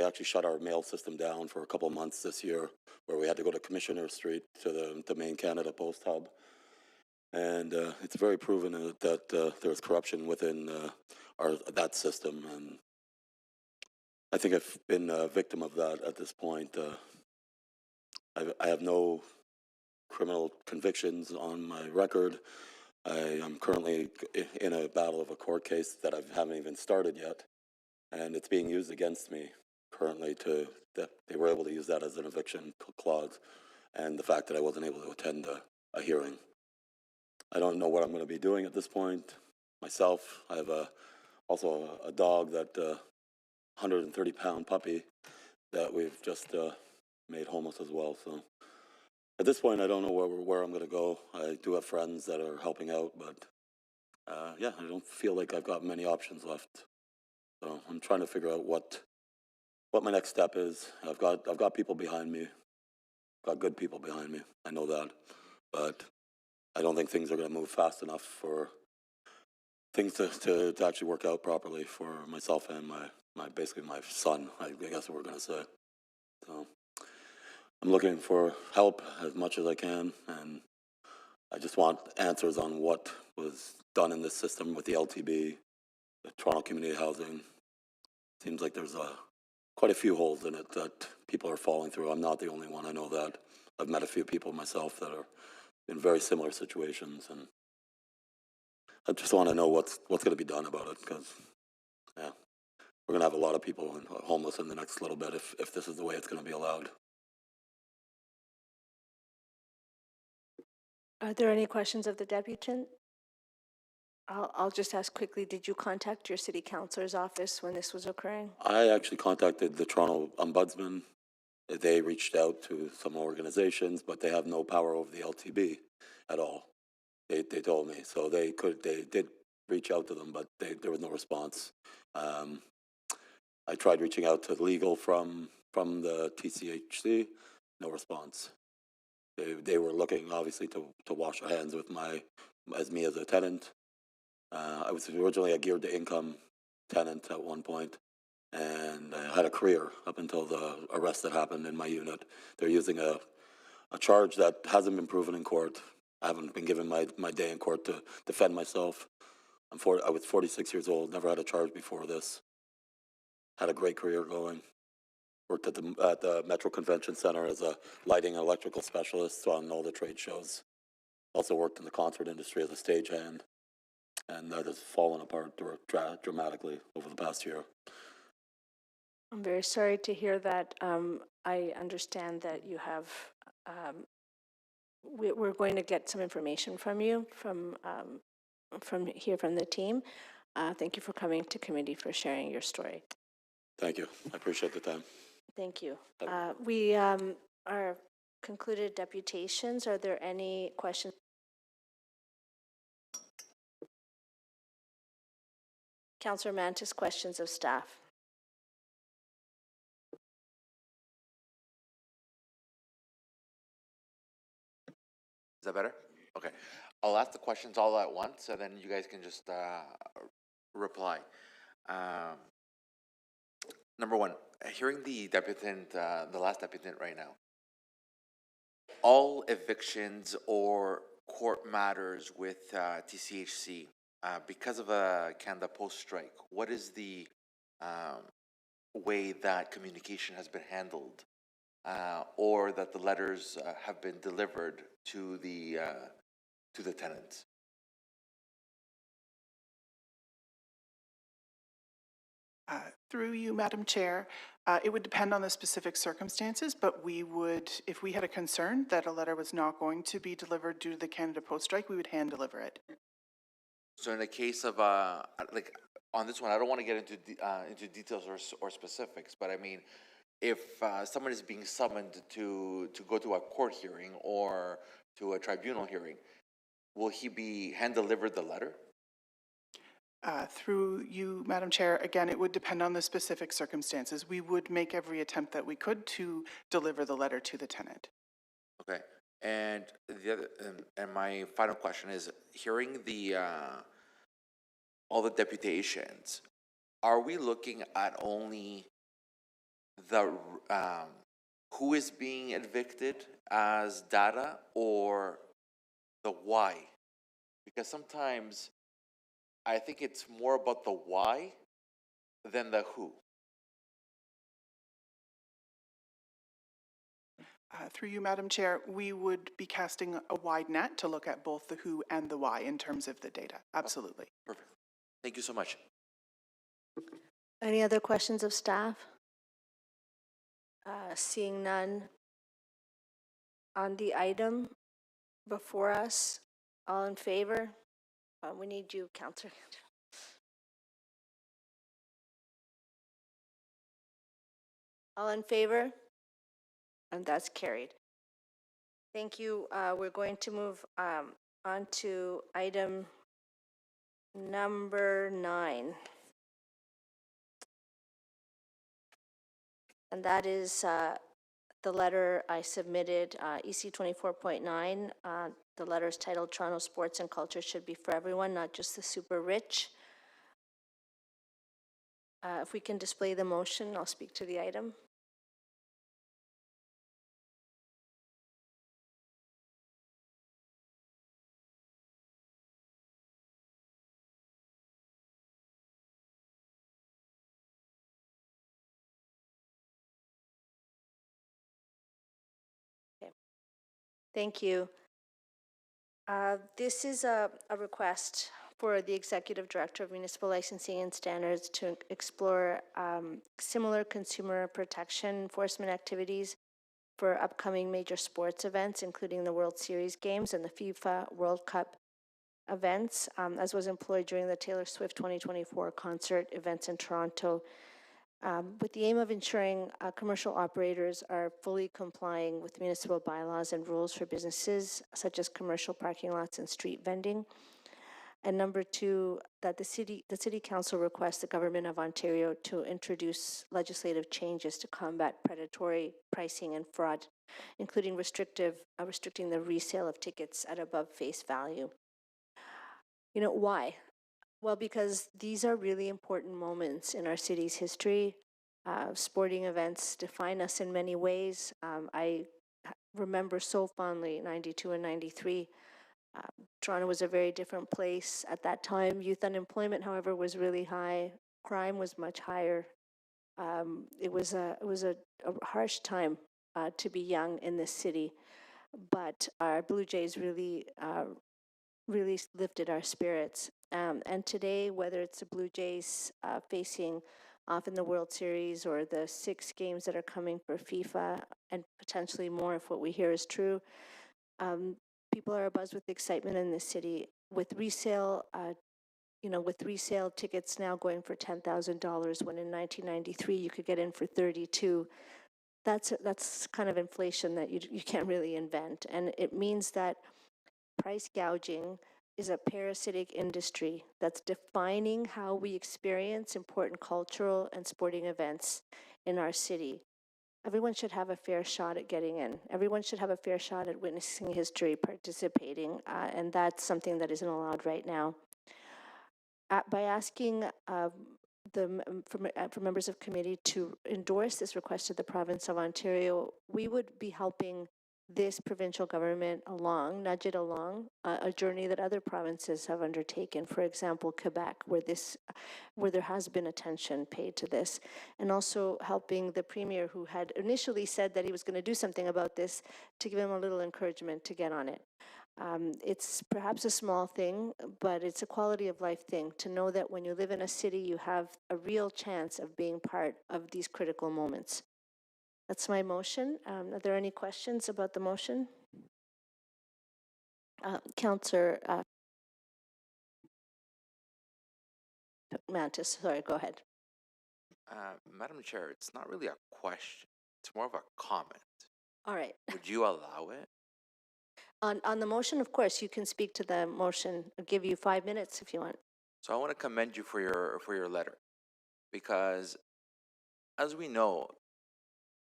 actually shut our mail system down for a couple of months this year, where we had to go to Commissioner Street to the main Canada Post hub. And it's very proven that there's corruption within that system, and I think I've been a victim of that at this point. I have no criminal convictions on my record. I am currently in a battle of a court case that I haven't even started yet, and it's being used against me currently that they were able to use that as an eviction clause, and the fact that I wasn't able to attend a hearing. I don't know what I'm going to be doing at this point myself. I have also a dog that 130-pound puppy that we've just made homeless as well. So at this point, I don't know where I'm going to go. I do have friends that are helping out, but yeah, I don't feel like I've got many options left. So I'm trying to figure out what my next step is. I've got people behind me, got good people behind me. I know that, but I don't think things are going to move fast enough for things to actually work out properly for myself and basically my son, I guess what we're going to say. So I'm looking for help as much as I can, and I just want answers on what was done in this system with the LTB, the Toronto Community Housing. Seems like there's quite a few holes in it that people are falling through. I'm not the only one, I know that. I've met a few people myself that are in very similar situations, and I just want to know what's going to be done about it, because yeah, we're going to have a lot of people homeless in the next little bit if this is the way it's going to be allowed.
Are there any questions of the deputant? I'll just ask quickly, did you contact your city councilor's office when this was occurring?
I actually contacted the Toronto Ombudsman. They reached out to some organizations, but they have no power over the LTB at all. They told me. So they did reach out to them, but there was no response. I tried reaching out to legal from the TCHC, no response. They were looking obviously to wash their hands with me as a tenant. I was originally a geared to income tenant at one point, and I had a career up until the arrest that happened in my unit. They're using a charge that hasn't been proven in court. I haven't been given my day in court to defend myself. I was 46 years old, never had a charge before this. Had a great career going. Worked at the Metro Convention Center as a lighting and electrical specialist on all the trade shows. Also worked in the concert industry as a stagehand, and that has fallen apart dramatically over the past year.
I'm very sorry to hear that. I understand that you have, we're going to get some information from you, from the team. Thank you for coming to committee, for sharing your story.
Thank you. I appreciate the time.
Thank you. We are concluded deputations. Are there any questions? Councillor Mantis, questions of staff.
Is that better? Okay. I'll ask the questions all at once, and then you guys can just reply. Number one, hearing the deputant, the last deputant right now. All evictions or court matters with TCHC, because of a Canada Post strike, what is the way that communication has been handled, or that the letters have been delivered to the tenants?
Through you, Madam Chair, it would depend on the specific circumstances, but we would, if we had a concern that a letter was not going to be delivered due to the Canada Post strike, we would hand deliver it.
So in the case of like on this one, I don't want to get into details or specifics, but I mean, if someone is being summoned to go to a court hearing or to a tribunal hearing, will he be hand-delivered the letter?
Through you, Madam Chair, again, it would depend on the specific circumstances. We would make every attempt that we could to deliver the letter to the tenant.
Okay, and the other, and my final question is, hearing the, all the deputations, are we looking at only the, who is being evicted as data, or the why? Because sometimes I think it's more about the why than the who.
Through you, Madam Chair, we would be casting a wide net to look at both the who and the why in terms of the data. Absolutely.
Perfect. Thank you so much.
Any other questions of staff? Seeing none. On the item before us, all in favor? We need you, Councillor. All in favor? And that's carried. Thank you. We're going to move on to item number 9. And that is the letter I submitted, EC 24.9. The letter is titled Toronto Sports and Culture Should Be for Everyone, Not Just the Super Rich. If we can display the motion, I'll speak to the item. Thank you. This is a request for the Executive Director of Municipal Licensing and Standards to explore similar consumer protection enforcement activities for upcoming major sports events, including the World Series games and the FIFA World Cup events, as was employed during the Taylor Swift 2024 concert events in Toronto, with the aim of ensuring commercial operators are fully complying with municipal bylaws and rules for businesses such as commercial parking lots and street vending. And number 2, that the city council requests the government of Ontario to introduce legislative changes to combat predatory pricing and fraud, including restricting the resale of tickets at above face value. You know, why? Well, because these are really important moments in our city's history. Sporting events define us in many ways. I remember so fondly 92 and 93. Toronto was a very different place at that time. Youth unemployment, however, was really high. Crime was much higher. It was a harsh time to be young in this city. But our Blue Jays really lifted our spirits. And today, whether it's the Blue Jays facing off in the World Series or the 6 games that are coming for FIFA and potentially more if what we hear is true, people are abuzz with excitement in the city. With resale, with resale tickets now going for $10,000 when in 1993 you could get in for 32. That's kind of inflation that you can't really invent, and it means that price gouging is a parasitic industry that's defining how we experience important cultural and sporting events in our city. Everyone should have a fair shot at getting in. Everyone should have a fair shot at witnessing history, participating, and that's something that isn't allowed right now. By asking for members of committee to endorse this request to the province of Ontario, we would be helping this provincial government along, nudge it along, a journey that other provinces have undertaken. For example, Quebec, where there has been attention paid to this, and also helping the premier, who had initially said that he was going to do something about this, to give him a little encouragement to get on it. It's perhaps a small thing, but it's a quality of life thing to know that when you live in a city, you have a real chance of being part of these critical moments. That's my motion. Are there any questions about the motion? Councillor Mantis, sorry, go ahead.
Madam Chair, it's not really a question. It's more of a comment.
All right.
Would you allow it?
On the motion, of course, you can speak to the motion. I'll give you 5 minutes if you want.
So I want to commend you for your letter, because as we know,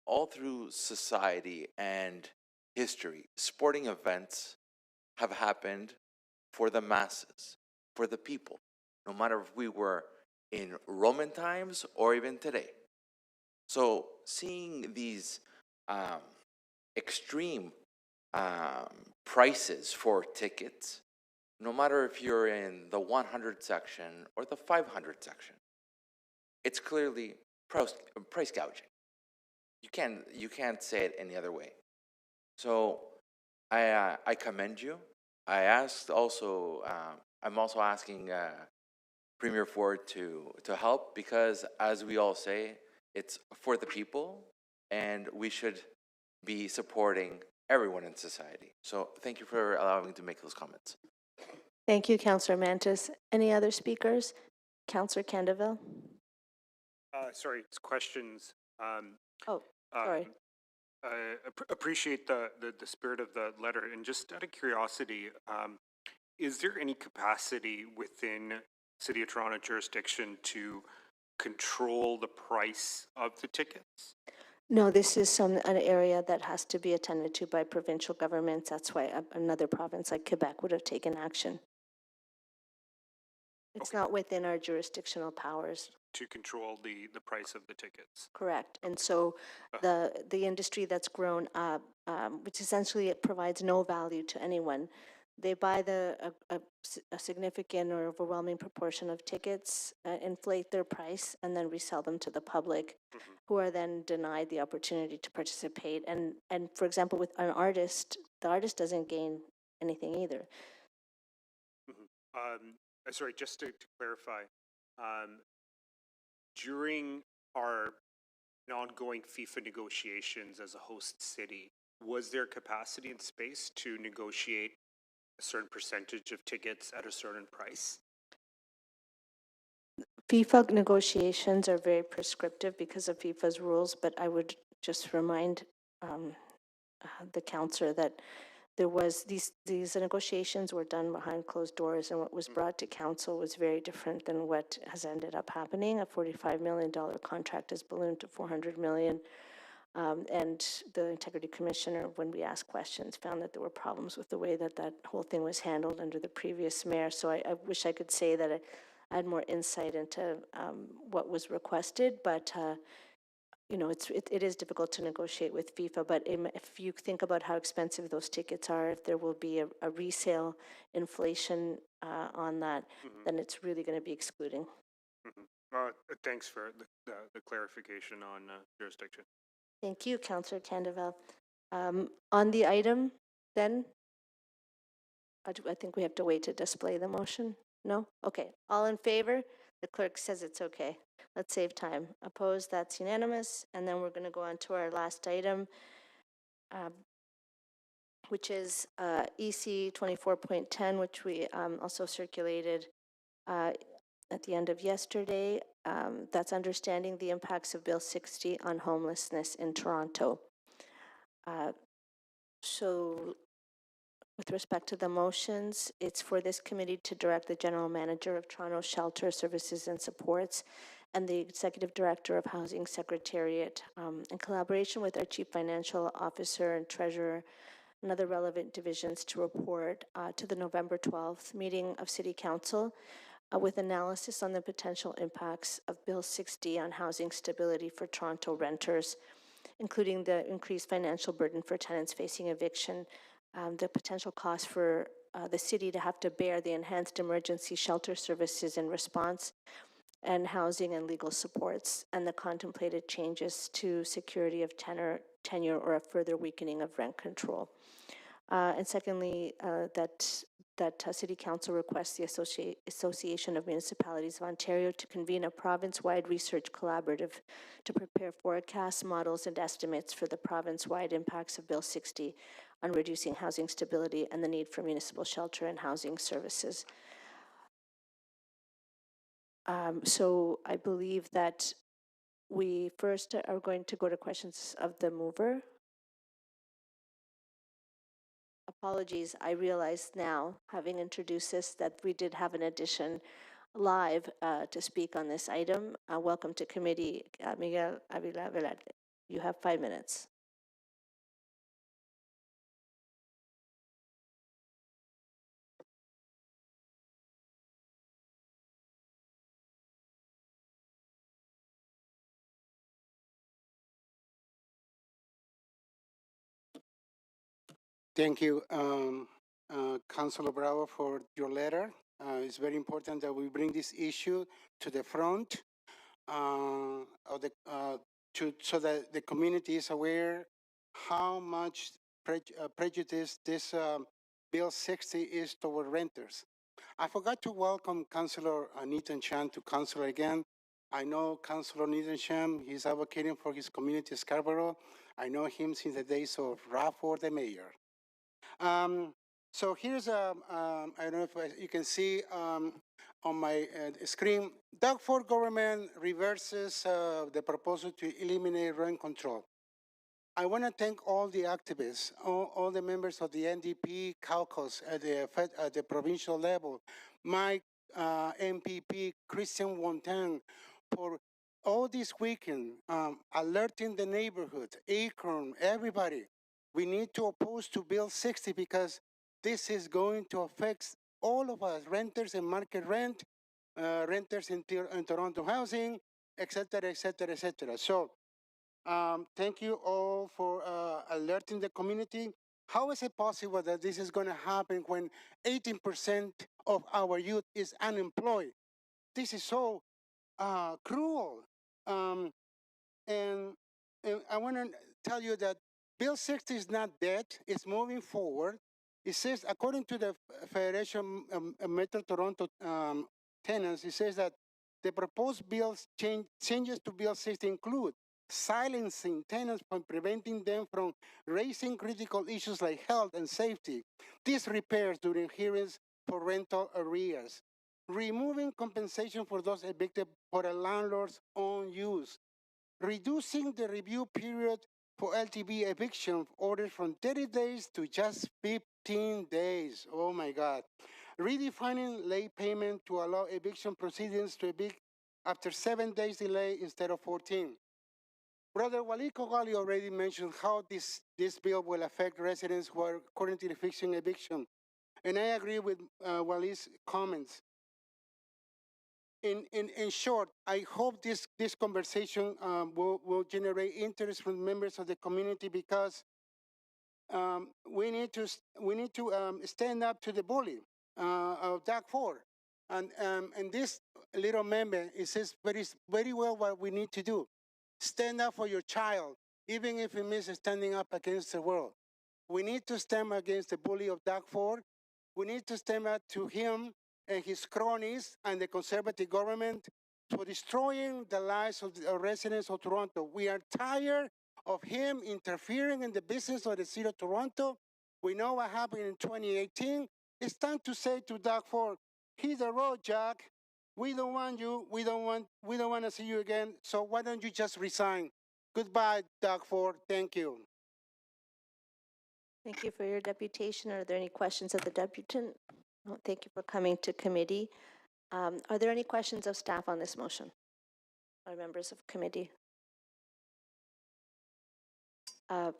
all through society and history, sporting events have happened for the masses, for the people, no matter if we were in Roman times or even today. So seeing these extreme prices for tickets, no matter if you're in the 100 section or the 500 section, it's clearly price gouging. You can't say it any other way. So I commend you. I asked also. I'm also asking Premier Ford to help, because, as we all say, it's for the people, and we should be supporting everyone in society. So thank you for allowing me to make those comments.
Thank you, Councillor Mantis. Any other speakers? Councillor Candeville?
Sorry, it's questions.
Sorry.
Appreciate the spirit of the letter, and just out of curiosity, is there any capacity within City of Toronto jurisdiction to control the price of the tickets?
No, this is an area that has to be attended to by provincial governments. That's why another province like Quebec would have taken action. It's not within our jurisdictional powers.
To control the price of the tickets.
Correct. And so the industry that's grown up, which essentially it provides no value to anyone, they buy a significant or overwhelming proportion of tickets, inflate their price, and then resell them to the public, who are then denied the opportunity to participate. And for example, with an artist, the artist doesn't gain anything either.
Sorry, just to clarify, during our ongoing FIFA negotiations as a host city, was there capacity and space to negotiate a certain percentage of tickets at a certain price?
FIFA negotiations are very prescriptive because of FIFA's rules, but I would just remind the councillor that there was these negotiations were done behind closed doors, and what was brought to council was very different than what has ended up happening. A $45 million contract has ballooned to $400 million. And the Integrity Commissioner, when we asked questions, found that there were problems with the way that that whole thing was handled under the previous mayor. So I wish I could say that I had more insight into what was requested, but you know, it is difficult to negotiate with FIFA, but if you think about how expensive those tickets are, if there will be a resale inflation on that, then it's really going to be excluding.
Thanks for the clarification on jurisdiction.
Thank you, Councillor Candeville. On the item, then, I think we have to wait to display the motion. No? Okay. All in favor? The clerk says it's okay. Let's save time. Opposed? That's unanimous. And then we're going to go on to our last item, which is EC 24.10, which we also circulated at the end of yesterday. That's understanding the impacts of Bill 60 on homelessness in Toronto. So with respect to the motions, it's for this committee to direct the General Manager of Toronto Shelter Services and Supports and the Executive Director of Housing Secretariat, in collaboration with our Chief Financial Officer and Treasurer and other relevant divisions, to report to the November 12th meeting of City Council with analysis on the potential impacts of Bill 60 on housing stability for Toronto renters, including the increased financial burden for tenants facing eviction, the potential cost for the city to have to bear the enhanced emergency shelter services in response, and housing and legal supports, and the contemplated changes to security of tenure or a further weakening of rent control. And secondly, that City Council requests the Association of Municipalities of Ontario to convene a province-wide research collaborative to prepare forecasts, models, and estimates for the province-wide impacts of Bill 60 on reducing housing stability and the need for municipal shelter and housing services. So I believe that we first are going to go to questions of the mover. apologies, I realize now, having introduced this, that we did have an addition live to speak on this item. Welcome to committee, Miguel Avila Velarde. You have 5 minutes.
Thank you, Councilor Bravo, for your letter. It's very important that we bring this issue to the front of the, so that the community is aware how much prejudice this Bill 60 is toward renters. I forgot to welcome Councilor Nathan Chan to Council again. I know Councilor Nathan Chan, he's advocating for his community Scarborough. I know him since the days of Rafford, the mayor. So here's I don't know if you can see on my screen, Doug Ford government reverses the proposal to eliminate rent control. I want to thank all the activists, all the members of the NDP caucus at the provincial level, my MPP, Christian Wontan, for all this weekend, alerting the neighborhood, Acorn, everybody. We need to oppose to Bill 60 because this is going to affect all of us, renters and market rent, renters in Toronto housing, et cetera, et cetera, et cetera. So thank you all for alerting the community. How is it possible that this is going to happen when 18% of our youth is unemployed? This is so cruel. And I want to tell you that Bill 60 is not dead, it's moving forward. It says, according to the Federation Metro Toronto tenants, it says that the proposed bills changes to Bill 60 include silencing tenants from preventing them from raising critical issues like health and safety, disrepairs during hearings for rental arrears, removing compensation for those evicted for a landlord's own use, reducing the review period for LTV eviction orders from 30 days to just 15 days. Oh my God. Redefining late payment to allow eviction proceedings to evict after 7 days delay instead of 14. Brother Walid Kogali already mentioned how this bill will affect residents who are currently fixing eviction. And I agree with Walid's comments. In short, I hope this conversation will generate interest from members of the community because we need to stand up to the bully of Doug Ford. And this little member, it says very well what we need to do. Stand up for your child, even if it means standing up against the world. We need to stand against the bully of Doug Ford. We need to stand up to him and his cronies and the conservative government for destroying the lives of the residents of Toronto. We are tired of him interfering in the business of the city of Toronto. We know what happened in 2018. It's time to say to Doug Ford, hit the road, Jack. We don't want you. We don't want to see you again. So why don't you just resign? Goodbye, Doug Ford. Thank you.
Thank you for your deputation. Are there any questions of the deputant? No, thank you for coming to committee. Are there any questions of staff on this motion? Or members of committee?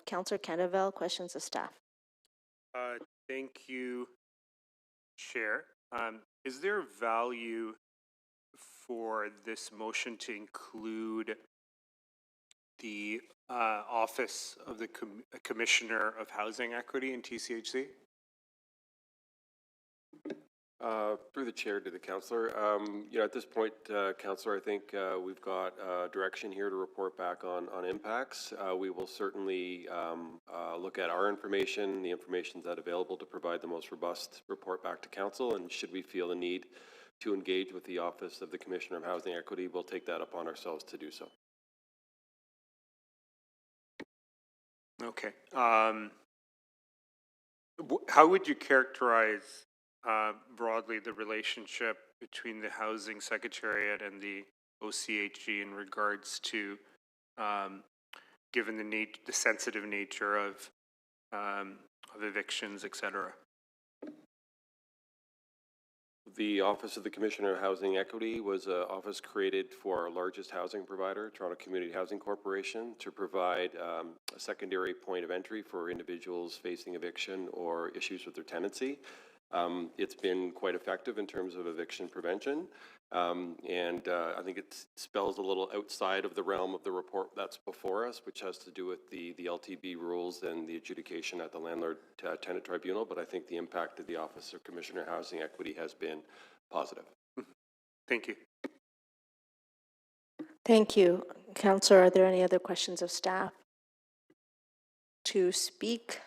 Councillor Canavelle, questions of staff.
Thank you, Chair. Is there value for this motion to include the Office of the Commissioner of Housing Equity in TCHC?
Through the chair to the councillor, at this point, councillor, I think we've got direction here to report back on impacts. We will certainly look at our information, the information that's available to provide the most robust report back to council, and should we feel the need to engage with the Office of the Commissioner of Housing Equity, we'll take that upon ourselves to do so.
Okay. How would you characterize broadly the relationship between the Housing Secretariat and the OCHG in regards to, given the sensitive nature of evictions, etc.
The Office of the Commissioner of Housing Equity was an office created for our largest housing provider, Toronto Community Housing Corporation, to provide a secondary point of entry for individuals facing eviction or issues with their tenancy. It's been quite effective in terms of eviction prevention, and I think it spells a little outside of the realm of the report that's before us, which has to do with the LTB rules and the adjudication at the Landlord-Tenant Tribunal, but I think the impact of the Office of Commissioner of Housing Equity has been positive.
Thank you.
Thank you. Councillor, are there any other questions of staff to speak?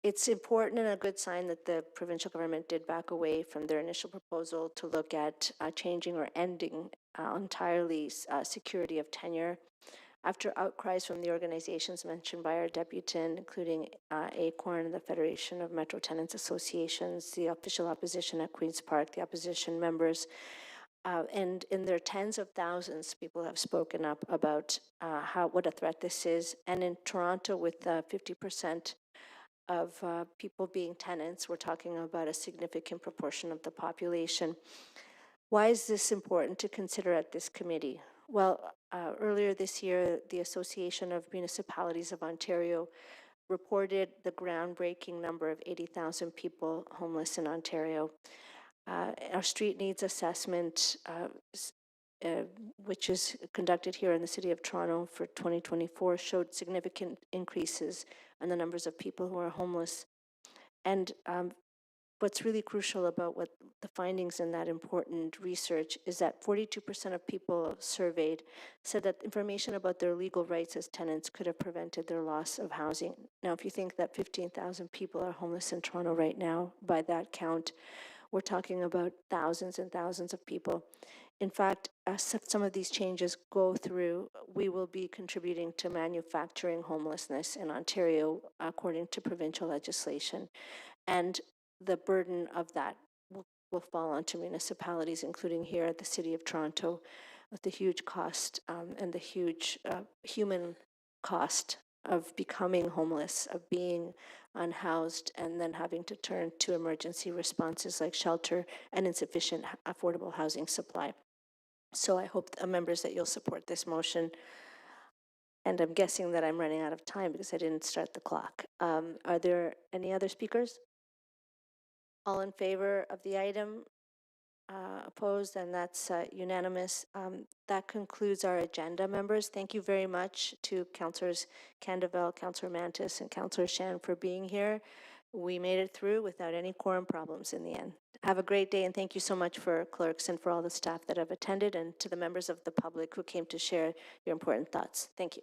It's important and a good sign that the provincial government did back away from their initial proposal to look at changing or ending entirely security of tenure. After outcries from the organizations mentioned by our deputant, including ACORN, the Federation of Metro Tenants Associations, the official opposition at Queen's Park, the opposition members, and in their tens of thousands, people have spoken up about what a threat this is. And in Toronto, with 50% of people being tenants, we're talking about a significant proportion of the population. Why is this important to consider at this committee? Well, earlier this year, the Association of Municipalities of Ontario reported the groundbreaking number of 80,000 people homeless in Ontario. Our street needs assessment, which is conducted here in the City of Toronto for 2024, showed significant increases in the numbers of people who are homeless. And what's really crucial about what the findings in that important research is that 42% of people surveyed said that information about their legal rights as tenants could have prevented their loss of housing. Now, if you think that 15,000 people are homeless in Toronto right now, by that count, we're talking about thousands and thousands of people. In fact, as some of these changes go through, we will be contributing to manufacturing homelessness in Ontario, according to provincial legislation. And the burden of that will fall onto municipalities, including here at the City of Toronto, with the huge cost and the huge human cost of becoming homeless, of being unhoused, and then having to turn to emergency responses like shelter and insufficient affordable housing supply. So I hope, members, that you'll support this motion. And I'm guessing that I'm running out of time because I didn't start the clock. Are there any other speakers? All in favor of the item? Opposed? And that's unanimous. That concludes our agenda, members. Thank you very much to Councillors Candavel, Councillor Mantis, and Councillor Shan for being here. We made it through without any quorum problems in the end. Have a great day, and thank you so much for clerks and for all the staff that have attended, and to the members of the public who came to share your important thoughts. Thank you.